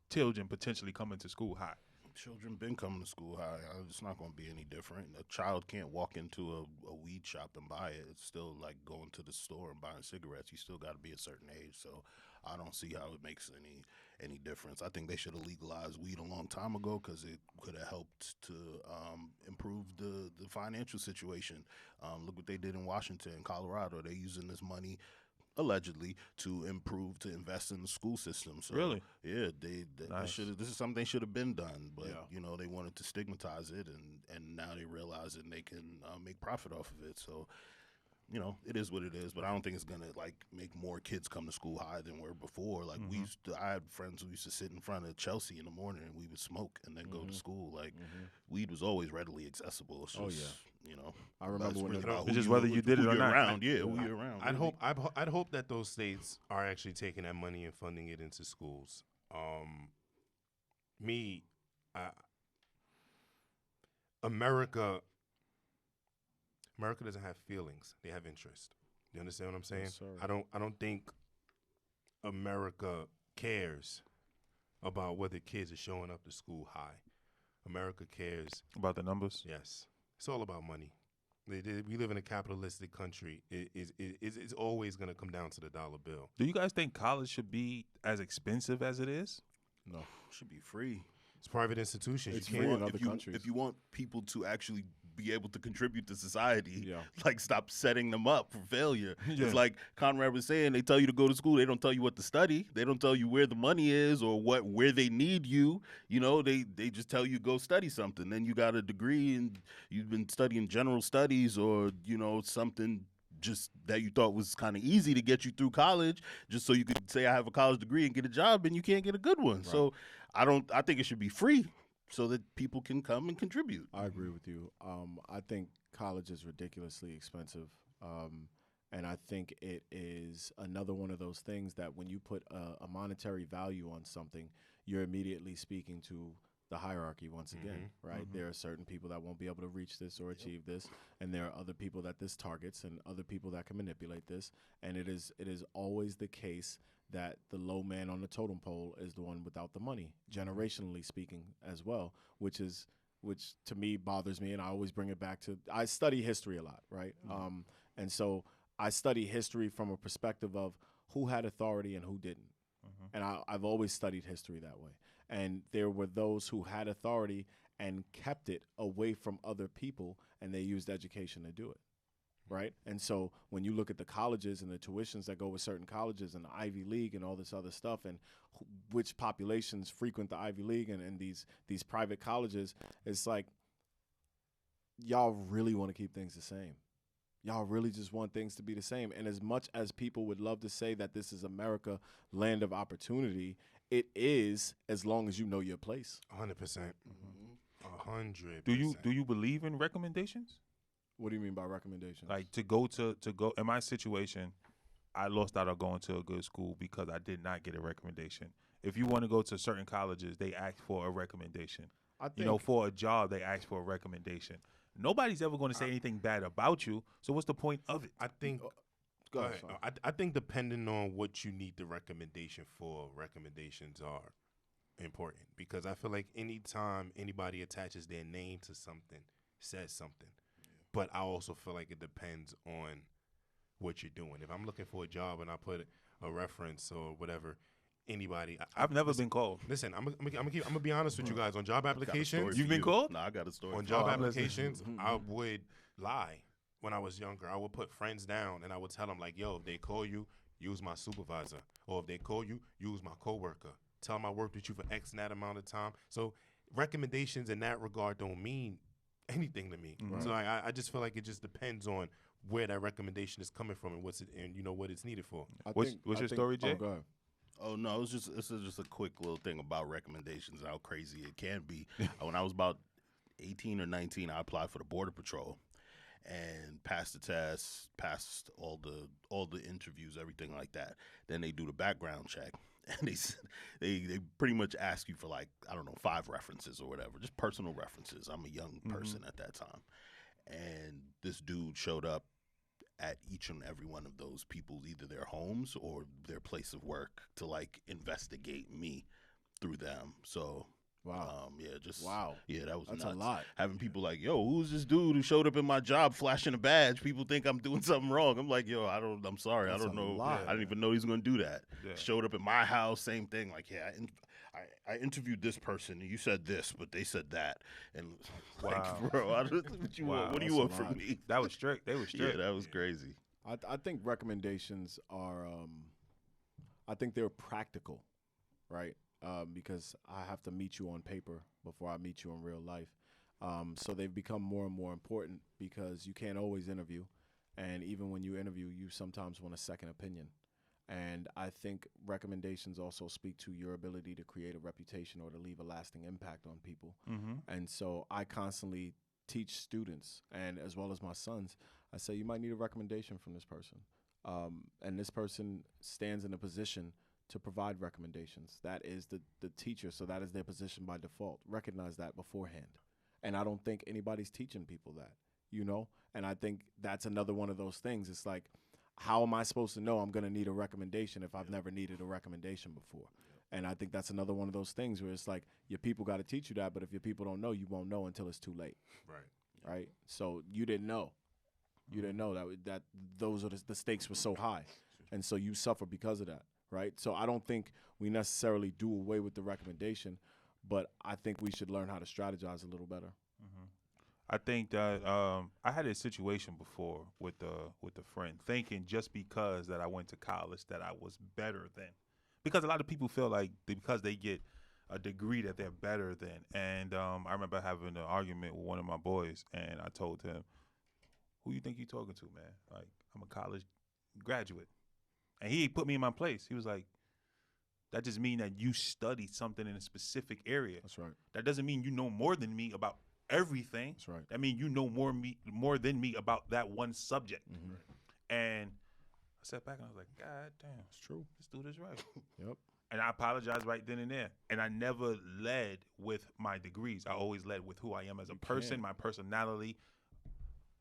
children potentially coming to school high? Children been coming to school high. It's not going to be any different. A child can't walk into a weed shop and buy it. It's still like going to the store and buying cigarettes. You still got to be a certain age. So I don't see how it makes any difference. I think they should have legalized weed a long time ago because it could have helped to improve the financial situation. Look what they did in Washington and Colorado. They're using this money allegedly to invest in the school system. So really, yeah, nice. This is something they should have been done, but they wanted to stigmatize it, and now they realize that they can make profit off of it. So it is what it is, but I don't think it's gonna make more kids come to school high than were before. Like I had friends who used to sit in front of Chelsea in the morning and we would smoke and then go to school. Like weed was always readily accessible. It's just, I remember when it's just whether you did it or not. Around, who you're around. I'd hope that those states are actually taking that money and funding it into schools. America doesn't have feelings; they have interest. You understand what I'm saying? Yes, sir. I don't think America cares about whether kids are showing up to school high. America cares about the numbers. Yes, it's all about money. We live in a capitalistic country. It's always going to come down to the dollar bill. Do you guys think college should be as expensive as it is? No, it should be free. It's private institutions. It's free in other countries. If you want people to actually be able to contribute to society, stop setting them up for failure. Yeah. It's like Conrad was saying, they tell you to go to school. They don't tell you what to study. They don't tell you where the money is or where they need you. They just tell you go study something. Then you got a degree and you've been studying general studies or, something just that you thought was kind of easy to get you through college just so you could say I have a college degree and get a job and you can't get a good one. Right. So I think it should be free so that people can come and contribute. I agree with you. I think college is ridiculously expensive. And I think it is another one of those things that when you put a monetary value on something, you're immediately speaking to the hierarchy once again, right? There are certain people that won't be able to reach this or achieve this, and there are other people that this targets and other people that can manipulate this. And it is always the case that the low man on the totem pole is the one without the money, generationally speaking as well, which to me bothers me, and I always bring it back to I study history a lot, right? And so I study history from a perspective of who had authority and who didn't. And I've always studied history that way. And there were those who had authority and kept it away from other people, and they used education to do it, right? And so when you look at the colleges and the tuitions that go with certain colleges and the Ivy League and all this other stuff and which populations frequent the Ivy League and these private colleges, it's like y'all really want to keep things the same. Y'all really just want things to be the same. And as much as people would love to say that this is America, land of opportunity, it is as long as you know your place. 100%. 100%. Do you believe in recommendations? What do you mean by recommendations? Like to go in my situation, I lost out on going to a good school because I did not get a recommendation. If you want to go to certain colleges, they ask for a recommendation. I think, for a job, they ask for a recommendation. Nobody's ever going to say anything bad about you. So what's the point of it? I think. Go ahead. I think depending on what you need the recommendation for, recommendations are important because I feel like anytime anybody attaches their name to something, says something. Yeah. But I also feel like it depends on what you're doing. If I'm looking for a job and I put a reference or whatever, anybody. I've never been called. Listen, I'm gonna be honest with you guys. On job Got a story applications, for You've been you. called? Nah, I got a story. on for job you. I'm listening. applications, I would lie when I was younger. I would put friends down and I would tell them like, yo, if they call you, use my supervisor. Or if they call you, use my coworker. Tell them I worked with you for X and that amount of time. So recommendations in that regard don't mean anything to me. Right. So I just feel like it just depends on where that recommendation is coming from and what it's needed for. What's your story, Jay? Oh, go ahead. Oh no, this is just a quick little thing about recommendations and how crazy it can be. When I was about 18 or 19, I applied for the Border Patrol and passed the test, passed all the interviews, everything like that. Then they do the background check, and they pretty much ask you for like, I don't know, 5 references or whatever, just personal references. I'm a young person at that time, and this dude showed up at each and every one of those people's either their homes or their place of work to like investigate me through them. So Wow. Wow. Yeah, that was That's nuts. a lot. Having people like, yo, who's this dude who showed up in my job flashing a badge? People think I'm doing something wrong. I'm like, yo, I'm sorry. That's I don't a know. lot. I didn't even know he's going to do that. Yeah. Showed up at my house, same thing. Like, yeah, I interviewed this person. And you said this, but they said that. And Wow. like, bro, what you Wow, want? What do you that's a want from lot. me? That was strict. They were strict. Yeah, that was crazy. I think recommendations are, I think they're practical, right? Because I have to meet you on paper before I meet you in real life. So they've become more and more important because you can't always interview. And even when you interview, you sometimes want a second opinion. And I think recommendations also speak to your ability to create a reputation or to leave a lasting impact on people. Mm-hmm. And so I constantly teach students, and as well as my sons, I say you might need a recommendation from this person. And this person stands in a position to provide recommendations. That is the teacher, so that is their position by default. Recognize that beforehand. And I don't think anybody's teaching people that, you know? And I think that's another one of those things. It's like, how am I supposed to know I'm going to need a recommendation if I've never needed a recommendation before? And I think that's another one of those things where it's like your people got to teach you that, but if your people don't know, you won't know until it's too late. Right? So you didn't know. You didn't know that those are the stakes were so high. And so you suffer because of that, right? So I don't think we necessarily do away with the recommendation, but I think we should learn how to strategize a little better. I think that I had a situation before with a friend, thinking just because that I went to college that I was better than, because a lot of people feel like because they get a degree that they're better than. And I remember having an argument with one of my boys, and I told him, "Who you think you talking to, man? Like, I'm a college graduate," and he put me in my place. He was like, "That just means that you studied something in a specific area. That's right. That doesn't mean you know more than me about everything. That's right. That means you know more than me about that one subject." Mm-hmm. And I sat back and I was like, God damn, It's true. this dude is right. Yep. And I apologized right then and there. And I never led with my degrees. I always led with who I am as a person, can. my personality,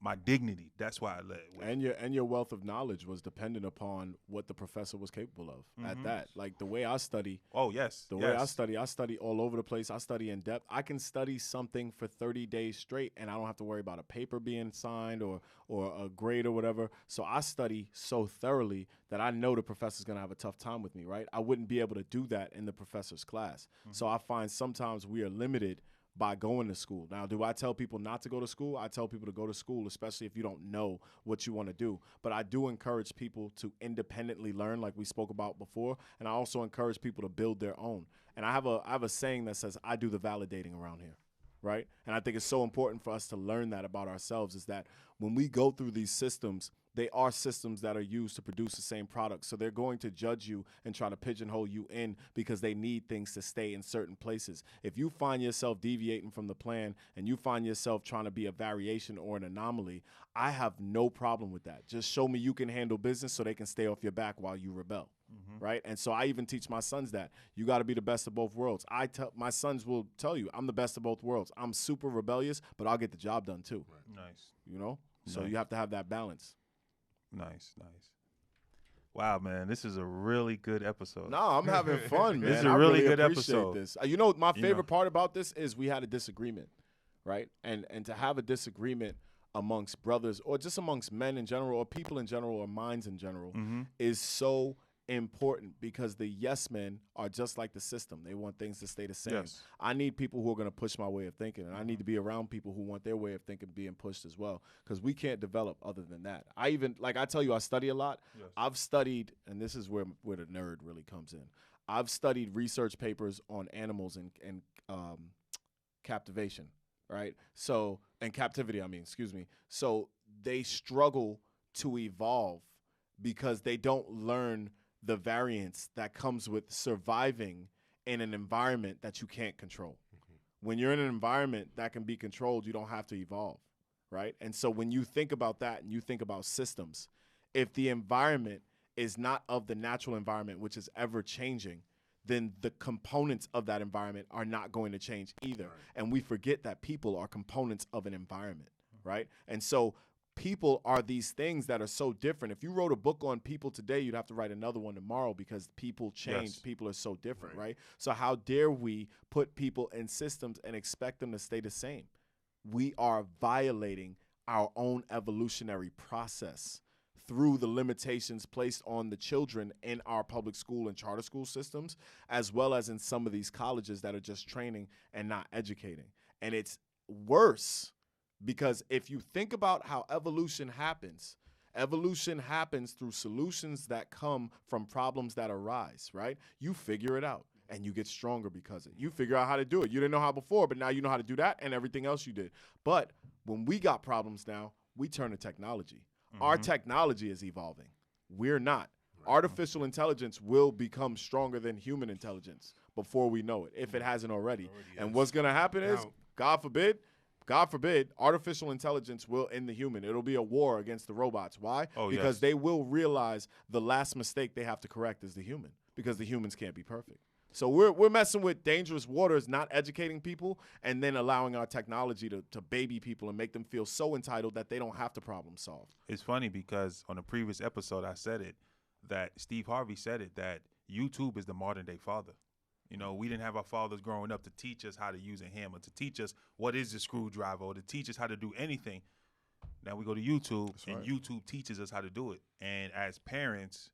my dignity. That's why I led with. And your wealth of knowledge was dependent upon what the professor was capable of at that. Like the way I study, Oh, yes. the way I study all over the place. I study in depth. I can study something for 30 days straight, and I don't have to worry about a paper being signed or a grade or whatever. So I study so thoroughly that I know the professor's going to have a tough time with me, right? I wouldn't be able to do that in the professor's class. So I find sometimes we are limited by going to school. Now, do I tell people not to go to school? I tell people to go to school, especially if you don't know what you want to do. But I do encourage people to independently learn, like we spoke about before, and I also encourage people to build their own. And I have a saying that says, I do the validating around here, right? And I think it's so important for us to learn that about ourselves, is that when we go through these systems, they are systems that are used to produce the same product. So they're going to judge you and try to pigeonhole you in because they need things to stay in certain places. If you find yourself deviating from the plan and you find yourself trying to be a variation or an anomaly, I have no problem with that. Just show me you can handle business so they can stay off your back while you rebel. Right? And so I even teach my sons that. You got to be the best of both worlds. My sons will tell you, I'm the best of both worlds. I'm super rebellious, but I'll get the job done too. Nice. You know? So Nice. you have to have that balance. Nice. Wow, man, this is a really good episode. No, I'm having fun, man. This is a I really good appreciate episode. This. You know, my You favorite know. part about this is we had a disagreement, right? And to have a disagreement amongst brothers or just amongst men in general or people in general or minds in general is so important because the yes men are just like the system. They want things to stay the same. Yes. I need people who are going to push my way of thinking, and I need to be around people who want their way of thinking being pushed as well, because we can't develop other than that. I tell you, I study a lot. Yes. I've studied, and this is where the nerd really comes in. I've studied research papers on animals and captivation, right? So, and captivity, excuse me. So they struggle to evolve because they don't learn the variance that comes with surviving in an environment that you can't control. When you're in an environment that can be controlled, you don't have to evolve, right? And so when you think about that and you think about systems, if the environment is not of the natural environment, which is ever changing, then the components of that environment are not going to change either. Right. And we forget that people are components of an environment, right? And so people are these things that are so different. If you wrote a book on people today, you'd have to write another one tomorrow because people change. Yes. People are so different, right? So how dare we put people in systems and expect them to stay the same? We are violating our own evolutionary process through the limitations placed on the children in our public school and charter school systems, as well as in some of these colleges that are just training and not educating. And it's worse because if you think about how evolution happens through solutions that come from problems that arise, right? You figure it out and you get stronger because of it. You figure out how to do it. You didn't know how before, but now you know how to do that and everything else you did. But when we got problems now, we turn to technology. Our technology is evolving. We're not. Artificial intelligence will become stronger than human intelligence before we know it, if it hasn't already. And what's going to happen is, God forbid, artificial intelligence will end the human. It'll be a war against the robots. Why? Because they will realize the last mistake they have to correct is the human, because the humans can't be perfect. So we're messing with dangerous waters, not educating people, and then allowing our technology to baby people and make them feel so entitled that they don't have to problem solve. It's funny because on a previous episode I said it, that Steve Harvey said it, that YouTube is the modern day father. You know, we didn't have our fathers growing up to teach us how to use a hammer, to teach us what is a screwdriver, or to teach us how to do anything. Now we go to YouTube, and YouTube teaches us how to do it. And as parents,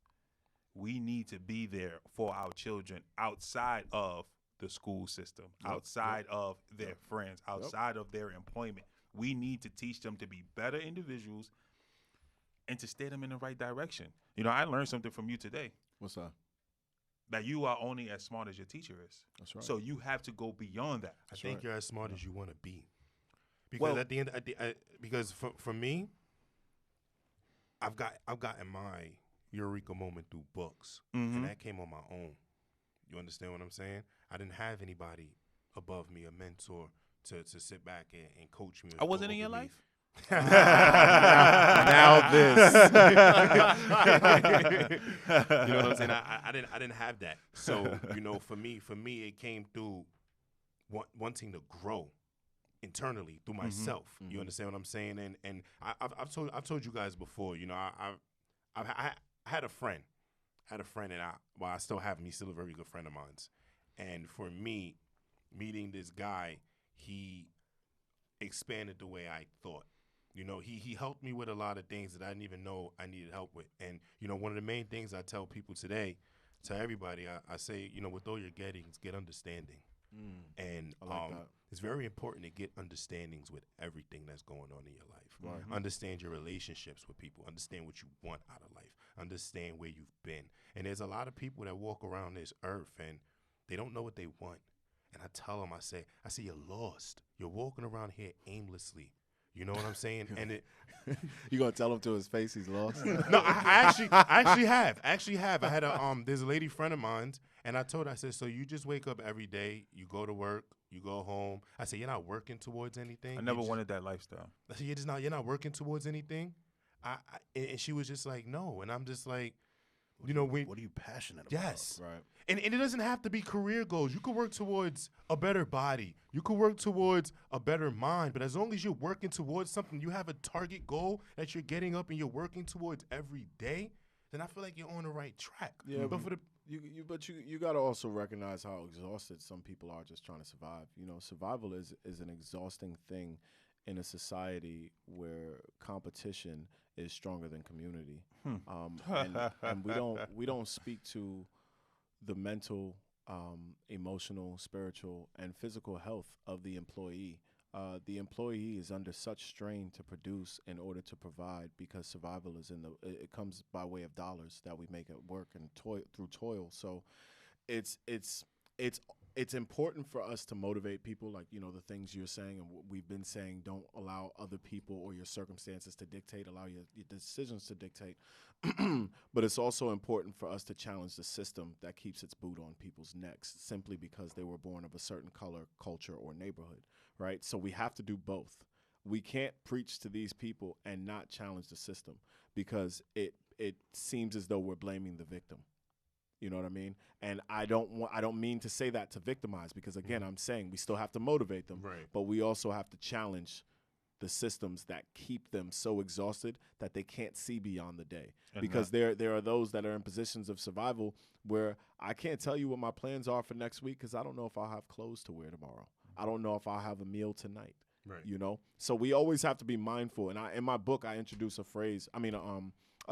we need to be there for our children outside of the school system, outside of their friends, outside of their employment. We need to teach them to be better individuals and to steer them in the right direction. You know, I learned something from you today. What's that? That you are only as smart as your teacher is. That's right. So you have to go beyond that. I think you're as smart as you want to be. Because at the end, because for me, I've gotten my eureka moment through books, and that came on my own. You understand what I'm saying? I didn't have anybody above me, a mentor, to sit back and coach me. I wasn't in your life? now this. You know what I'm saying? I didn't have that. So, you know, for me, it came through wanting to grow internally through myself. You understand what I'm saying? And I've told you guys before. You know, I had a friend, and I still have him. He's still a very good friend of mine. And for me, meeting this guy, he expanded the way I thought. You know, he helped me with a lot of things that I didn't even know I needed help with. And, you know, one of the main things I tell people today, to everybody, I say, you know, with all you're getting, get understanding. And it's very important to get understandings with everything that's going on in your life. Understand your relationships with people. Understand what you want out of life. Understand where you've been. And there's a lot of people that walk around this earth and they don't know what they want. And I tell them, I say, you're lost. You're walking around here aimlessly. You know what I'm saying? And you gonna tell him to his face he's lost? No, I actually have. I had there's a lady friend of mine, and I told her, I said, so you just wake up every day, you go to work, you go home. I said, you're not working towards anything. I never wanted that lifestyle. I said, you're not working towards anything. And she was just like, no, and I'm just like, you know, what are you passionate about? Yes, right. And it doesn't have to be career goals. You could work towards a better body. You could work towards a better mind. But as long as you're working towards something, you have a target goal that you're getting up and you're working towards every day, then I feel like you're on the right track. Yeah, but you got to also recognize how exhausted some people are just trying to survive. You know, survival is an exhausting thing in a society where competition is stronger than community. And we don't speak to the mental, emotional, spiritual, and physical health of the employee. The employee is under such strain to produce in order to provide, because survival is it comes by way of dollars that we make at work and through toil. So it's important for us to motivate people, like, you know, the things you're saying and what we've been saying. Don't allow other people or your circumstances to dictate, allow your decisions to dictate. But it's also important for us to challenge the system that keeps its boot on people's necks simply because they were born of a certain color, culture, or neighborhood, right? So we have to do both. We can't preach to these people and not challenge the system, because it seems as though we're blaming the victim. You know what I mean? And I don't mean to say that to victimize, because again, I'm saying we still have to motivate them, Right. but we also have to challenge the systems that keep them so exhausted that they can't see beyond the day. And Because there are those that are in positions of survival where I can't tell you what my plans are for next week because I don't know if I'll have clothes to wear tomorrow. I don't know if I'll have a meal tonight. Right. You know? So we always have to be mindful. And in my book, I introduce a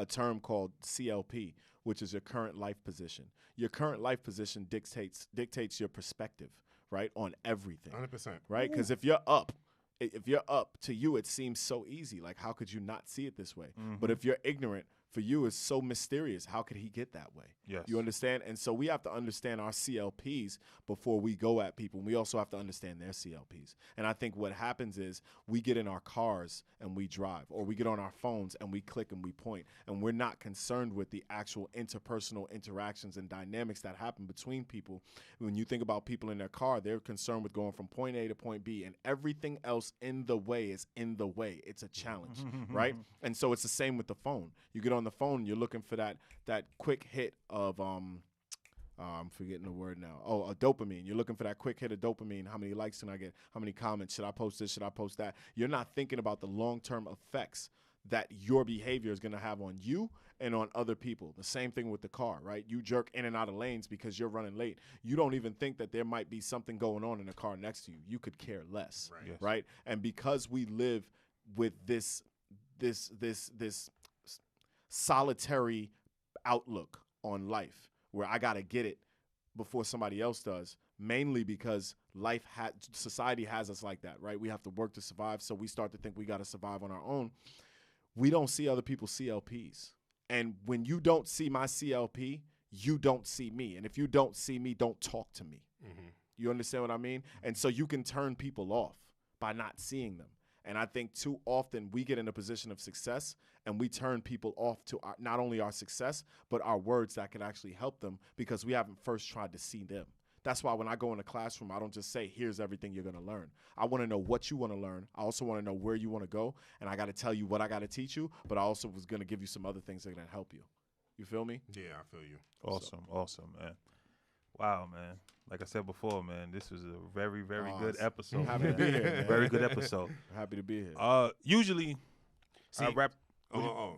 term called CLP, which is your current life position. Your current life position dictates your perspective, right, on everything. 100%. Right? Because if you're up, to you, it seems so easy. Like, how could you not see it this way? But if you're ignorant, for you, it's so mysterious. How could he get that way? Yes. You understand? And so we have to understand our CLPs before we go at people. And we also have to understand their CLPs. And I think what happens is we get in our cars and we drive, or we get on our phones and we click and we point, and we're not concerned with the actual interpersonal interactions and dynamics that happen between people. When you think about people in their car, they're concerned with going from point A to point B, and everything else in the way is in the way. It's a challenge, right? And so it's the same with the phone. You get on the phone, you're looking for that quick hit of I'm forgetting the word now. Oh, a dopamine. You're looking for that quick hit of dopamine. How many likes can I get? How many comments? Should I post this? Should I post that? You're not thinking about the long-term effects that your behavior is going to have on you and on other people. The same thing with the car, right? You jerk in and out of lanes because you're running late. You don't even think that there might be something going on in the car next to you. You could care less, Right. Yes. right? And because we live with this solitary outlook on life, where I got to get it before somebody else does, mainly because society has us like that, right? We have to work to survive, so we start to think we got to survive on our own. We don't see other people's CLPs. And when you don't see my CLP, you don't see me. And if you don't see me, don't talk to me. You understand what I mean? And so you can turn people off by not seeing them. And I think too often we get in a position of success and we turn people off to not only our success, but our words that can actually help them, because we haven't first tried to see them. That's why when I go in a classroom, I don't just say, here's everything you're going to learn. I want to know what you want to learn. I also want to know where you want to go. And I got to tell you what I got to teach you, but I also was going to give you some other things that are going to help you. You feel me? Yeah, I feel you. Awesome, man. Wow, man. Like I said before, man, this was a very, very good Awesome. episode. Happy to man. be here, man. Very good episode. Happy to be here. Usually, I See, rap.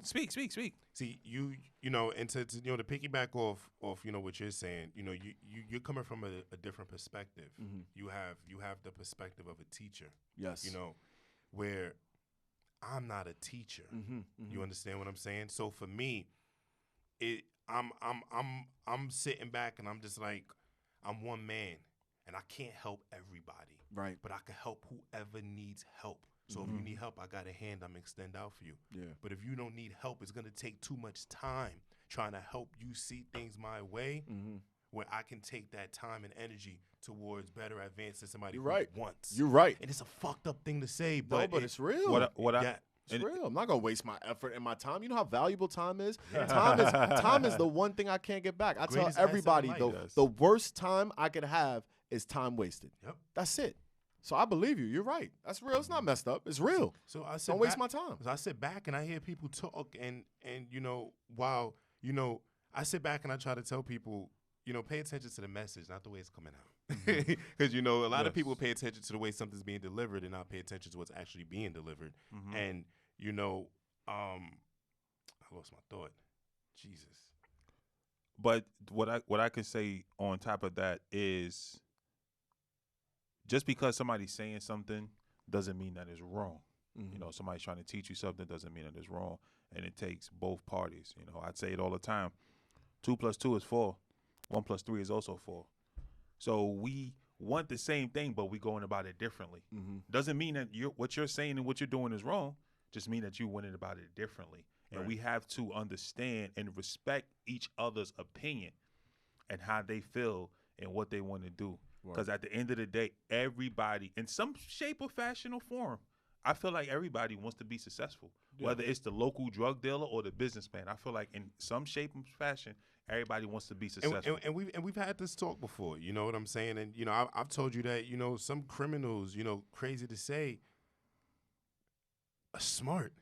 Speak. Speak. See, you know, and to to piggyback off what you're saying, you're coming from a different perspective. You have the perspective of a teacher. Yes. Where I'm not a teacher. You understand what I'm saying? So for me, I'm sitting back and I'm just like, I'm one man and I can't help everybody. Right. But I can help whoever needs help. So if you need help, I got a hand I'm extend out for you. Yeah. But if you don't need help, it's going to take too much time trying to help you see things my way, where I can take that time and energy towards better advance than somebody who wants. You're right. And it's a fucked up thing to say, But it's real. It's real. I'm not gonna waste my effort and my time. You know how valuable time is. Time is the one thing I can't get back. I tell Greatest everybody asset in life. the worst time I could have is time wasted. Yep. That's it. So I believe you. You're right. That's real. It's not messed up. It's real. So I sit Don't waste back- my time. So I sit back and I hear people talk, and while I sit back and I try to tell people, pay attention to the message, not the way it's coming out. Because a lot of people pay attention to the way something's being delivered and not pay attention to what's actually being delivered. And I lost my thought. Jesus. But what I can say on top of that is, just because somebody's saying something doesn't mean that it's wrong. You know, somebody's trying to teach you something doesn't mean that it's wrong. And it takes both parties. You know, I'd say it all the time. 2 + 2 is 4. 1 + 3 is also 4. So we want the same thing, but we going about it differently. Doesn't mean that what you're saying and what you're doing is wrong. Just mean that you went about it differently. And we have to understand and respect each other's opinion and how they feel and what they want to do. Because at the end of the day, everybody, in some shape or fashion or form, I feel like everybody wants to be successful, whether it's the local drug dealer or the businessman. I feel like in some shape and fashion, everybody wants to be successful. And we've had this talk before. You know what I'm saying? And, you know, I've told you that, you know, some criminals, you know, crazy to say, are smart.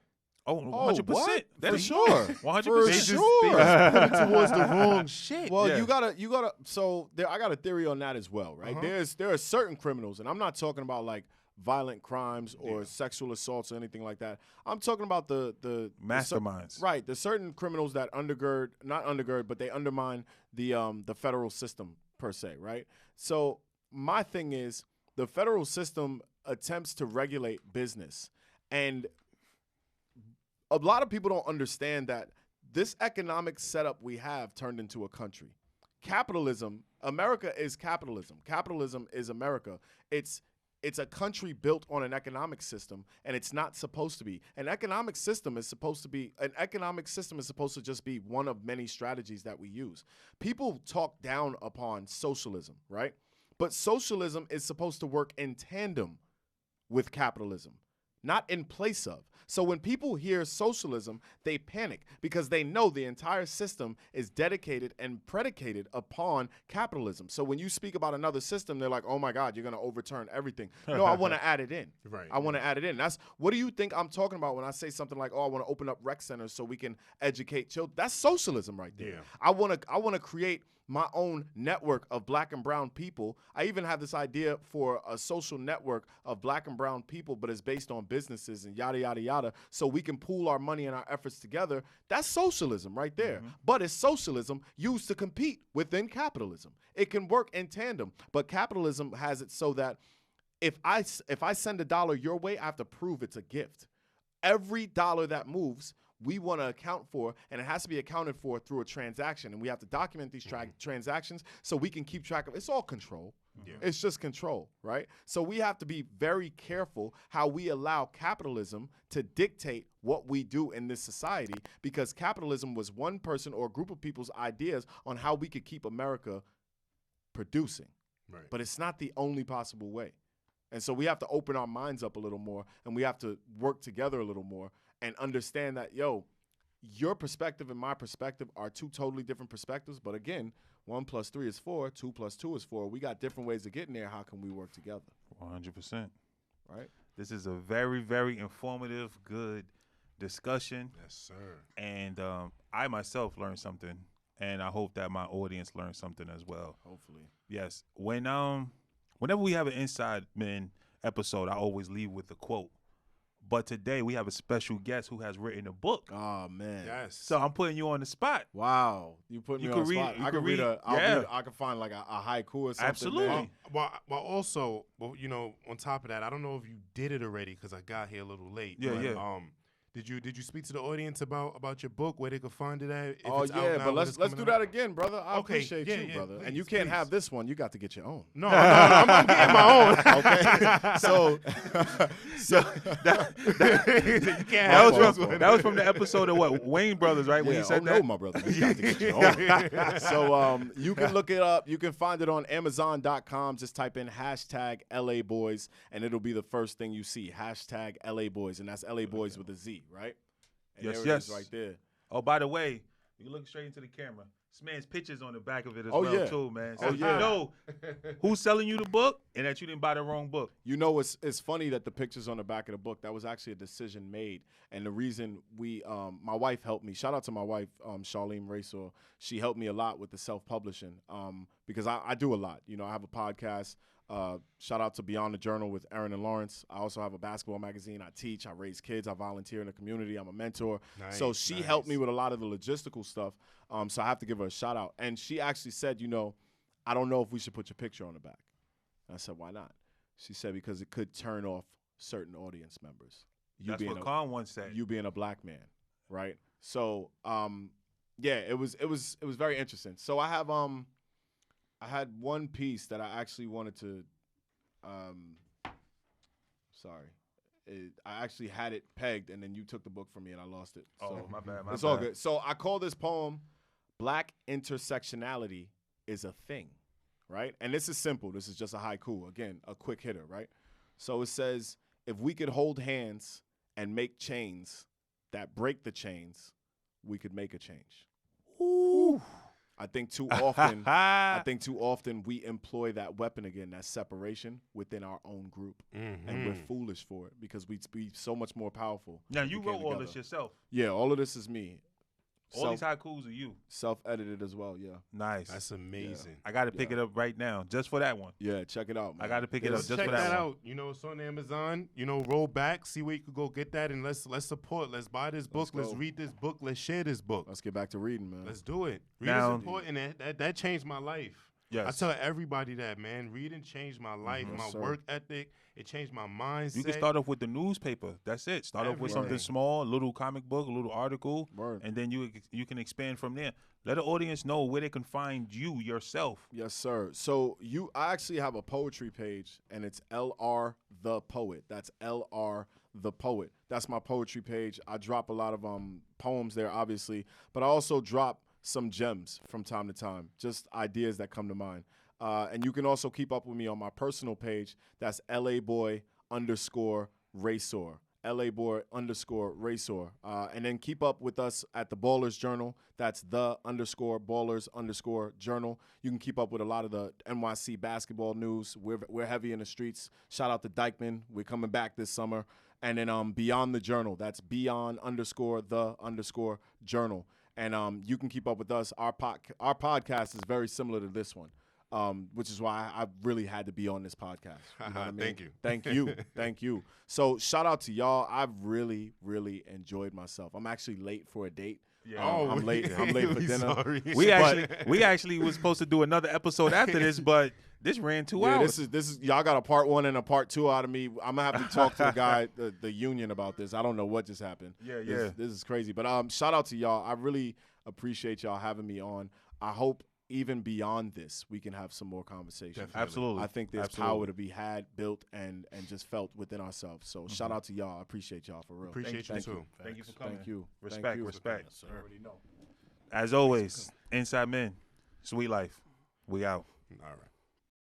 Oh, 100%. What? That For sure. 100%. For They just sure. put it towards the wrong shit. Well, Yeah. you gotta. So I got a theory on that as well, right? There are certain criminals, and I'm not talking about like violent crimes or sexual assaults or anything like that. I'm talking about the Masterminds. right? The certain criminals that not undergird, but they undermine the federal system per se, right? So my thing is the federal system attempts to regulate business, and a lot of people don't understand that this economic setup we have turned into a country. Capitalism, America is capitalism. Capitalism is America. It's a country built on an economic system, and it's not supposed to be. An economic system is supposed to just be one of many strategies that we use. People talk down upon socialism, right? But socialism is supposed to work in tandem with capitalism, not in place of. So when people hear socialism, they panic because they know the entire system is dedicated and predicated upon capitalism. So when you speak about another system, they're like, oh my God, you're going to overturn everything. No, I want to add it in. Right. I want to add it in. What do you think I'm talking about when I say something like, oh, I want to open up rec centers so we can educate children? That's socialism right there. Yeah. I want to create my own network of black and brown people. I even have this idea for a social network of black and brown people, but it's based on businesses and yada, yada, yada, so we can pool our money and our efforts together. That's socialism right there. But it's socialism used to compete within capitalism. It can work in tandem, but capitalism has it so that if I send $1 your way, I have to prove it's a gift. Every dollar that moves, we want to account for, and it has to be accounted for through a transaction. And we have to document these transactions so we can keep track of. It's all control. Yeah. It's just control, right? So we have to be very careful how we allow capitalism to dictate what we do in this society, because capitalism was one person or a group of people's ideas on how we could keep America producing. Right. But it's not the only possible way. And so we have to open our minds up a little more, and we have to work together a little more and understand that, your perspective and my perspective are two totally different perspectives. But again, 1 + 3 is 4, 2 + 2 is 4. We got different ways of getting there. How can we work together? 100%. Right? This is a very, very informative, good discussion. Yes, sir. And I myself learned something, and I hope that my audience learned something as well. Hopefully. Yes. Whenever we have an Inside Men episode, I always leave with a quote. But today we have a special guest who has written a book. Oh, man. Yes. So I'm putting you on the spot. Wow. You put me You on could the read- spot. you I could could read read- I could find like a haiku or something. Absolutely. Man. Well, also, you know, on top of that, I don't know if you did it already because I got here a little late. Yeah, but, yeah. Did you speak to the audience about your book, where they could find it at? If Oh, it's out yeah, now, but when let's it's do coming that out? again, brother. I Okay, appreciate yeah, you, yeah, brother. And please, you can't please. have this one. You got to get your own. No, I'm getting my own. Okay. So You can't have this one. That was from the episode of what? Wayne Brothers, right? When yeah, you said oh that? no, my brother. You got to get your own. So you can look it up. You can find it on Amazon.com. Just type in #LA Boys, and it'll be the first thing you see. #LA Boys, and that's LA Boys with a Z, right? And Yes, there it yes. is right there. Oh, by the way, you look straight into the camera. This man's pictures on the back of it as Oh, well, yeah. too, man. So Oh, yeah. you know who's selling you the book and that you didn't buy the wrong book. You know, it's funny that the pictures on the back of the book, that was actually a decision made. And the reason my wife helped me, shout out to my wife, Charlene Raysor. She helped me a lot with the self-publishing because I do a lot. You know, I have a podcast. Shout out to Beyond the Journal with Aaron and Lawrence. I also have a basketball magazine. I teach. I raise kids. I volunteer in the community. I'm a mentor. So she helped me with a lot of the logistical stuff. So I have to give her a shout out. And she actually said, I don't know if we should put your picture on the back. And I said, why not? She said, because it could turn off certain audience members. That's what Khan once said. You being a black man, right? So, yeah, it was very interesting. So I had one piece that I actually wanted to, I actually had it pegged, and then you took the book from me, and I lost it. Oh, So my bad. it's all good. So I call this poem "Black Intersectionality is a Thing," right? And this is simple. This is just a haiku. Again, a quick hitter, right? So it says, if we could hold hands and make chains that break the chains, we could make a change. Ooh. I think too often we employ that weapon again, that separation within our own group. And we're foolish for it because we'd be so much more powerful. Now, you wrote all this yourself. Yeah, all of this is me. All these haikus are you. Self-edited as well, yeah. Nice. That's amazing. I got to pick it up right now just for that one. Yeah, check it out, man. I got to pick it up just for check that one. out. You know, it's on Amazon. You know, roll back, see where you could go get that, and let's support. Let's buy this book. Let's read this book. Let's share this book. Let's get back to reading, man. Let's do it. Reading is important. That changed my life. Yes. I tell everybody that, man. Reading changed my life, my work ethic. It changed my mindset. You can start off with the newspaper. That's it. Start off with something small, a little comic book, a little article, and then you can expand from there. Let the audience know where they can find you yourself. Yes, sir. So I actually have a poetry page, and it's LR the Poet. That's LR the Poet. That's my poetry page. I drop a lot of poems there, obviously, but I also drop some gems from time to time, just ideas that come to mind. And you can also keep up with me on my personal page. That's LABoy_Raysor. LABoy_Raysor. And then keep up with us at the Ballers Journal. That's the_Ballers_Journal. You can keep up with a lot of the NYC basketball news. We're heavy in the streets. Shout out to Dykeman. We're coming back this summer. And then Beyond the Journal. That's Beyond_the_Journal. And you can keep up with us. Our podcast is very similar to this one. Which is why I really had to be on this podcast. You know what I mean? Thank you. Thank you. Thank you. So shout out to y'all. I've really, really enjoyed myself. I'm actually late for a date. Yeah. I'm late for dinner. Sorry. We actually was supposed to do another episode after this, but this ran 2 hours. This is y'all got a part 1 and a part 2 out of me. I'm gonna have to talk to the guy, the union about this. I don't know what just happened. Yeah. This is crazy. But shout out to y'all. I really appreciate y'all having me on. I hope even beyond this, we can have some more conversations. Definitely. Absolutely. I think there's power to be had, built, and just felt within ourselves. So shout out to y'all. I appreciate y'all for real. Appreciate you too. Thank you for coming. Thank you. Respect. Thank you. Yes, sir. As always, InsideMen, sweet life. We out. All right.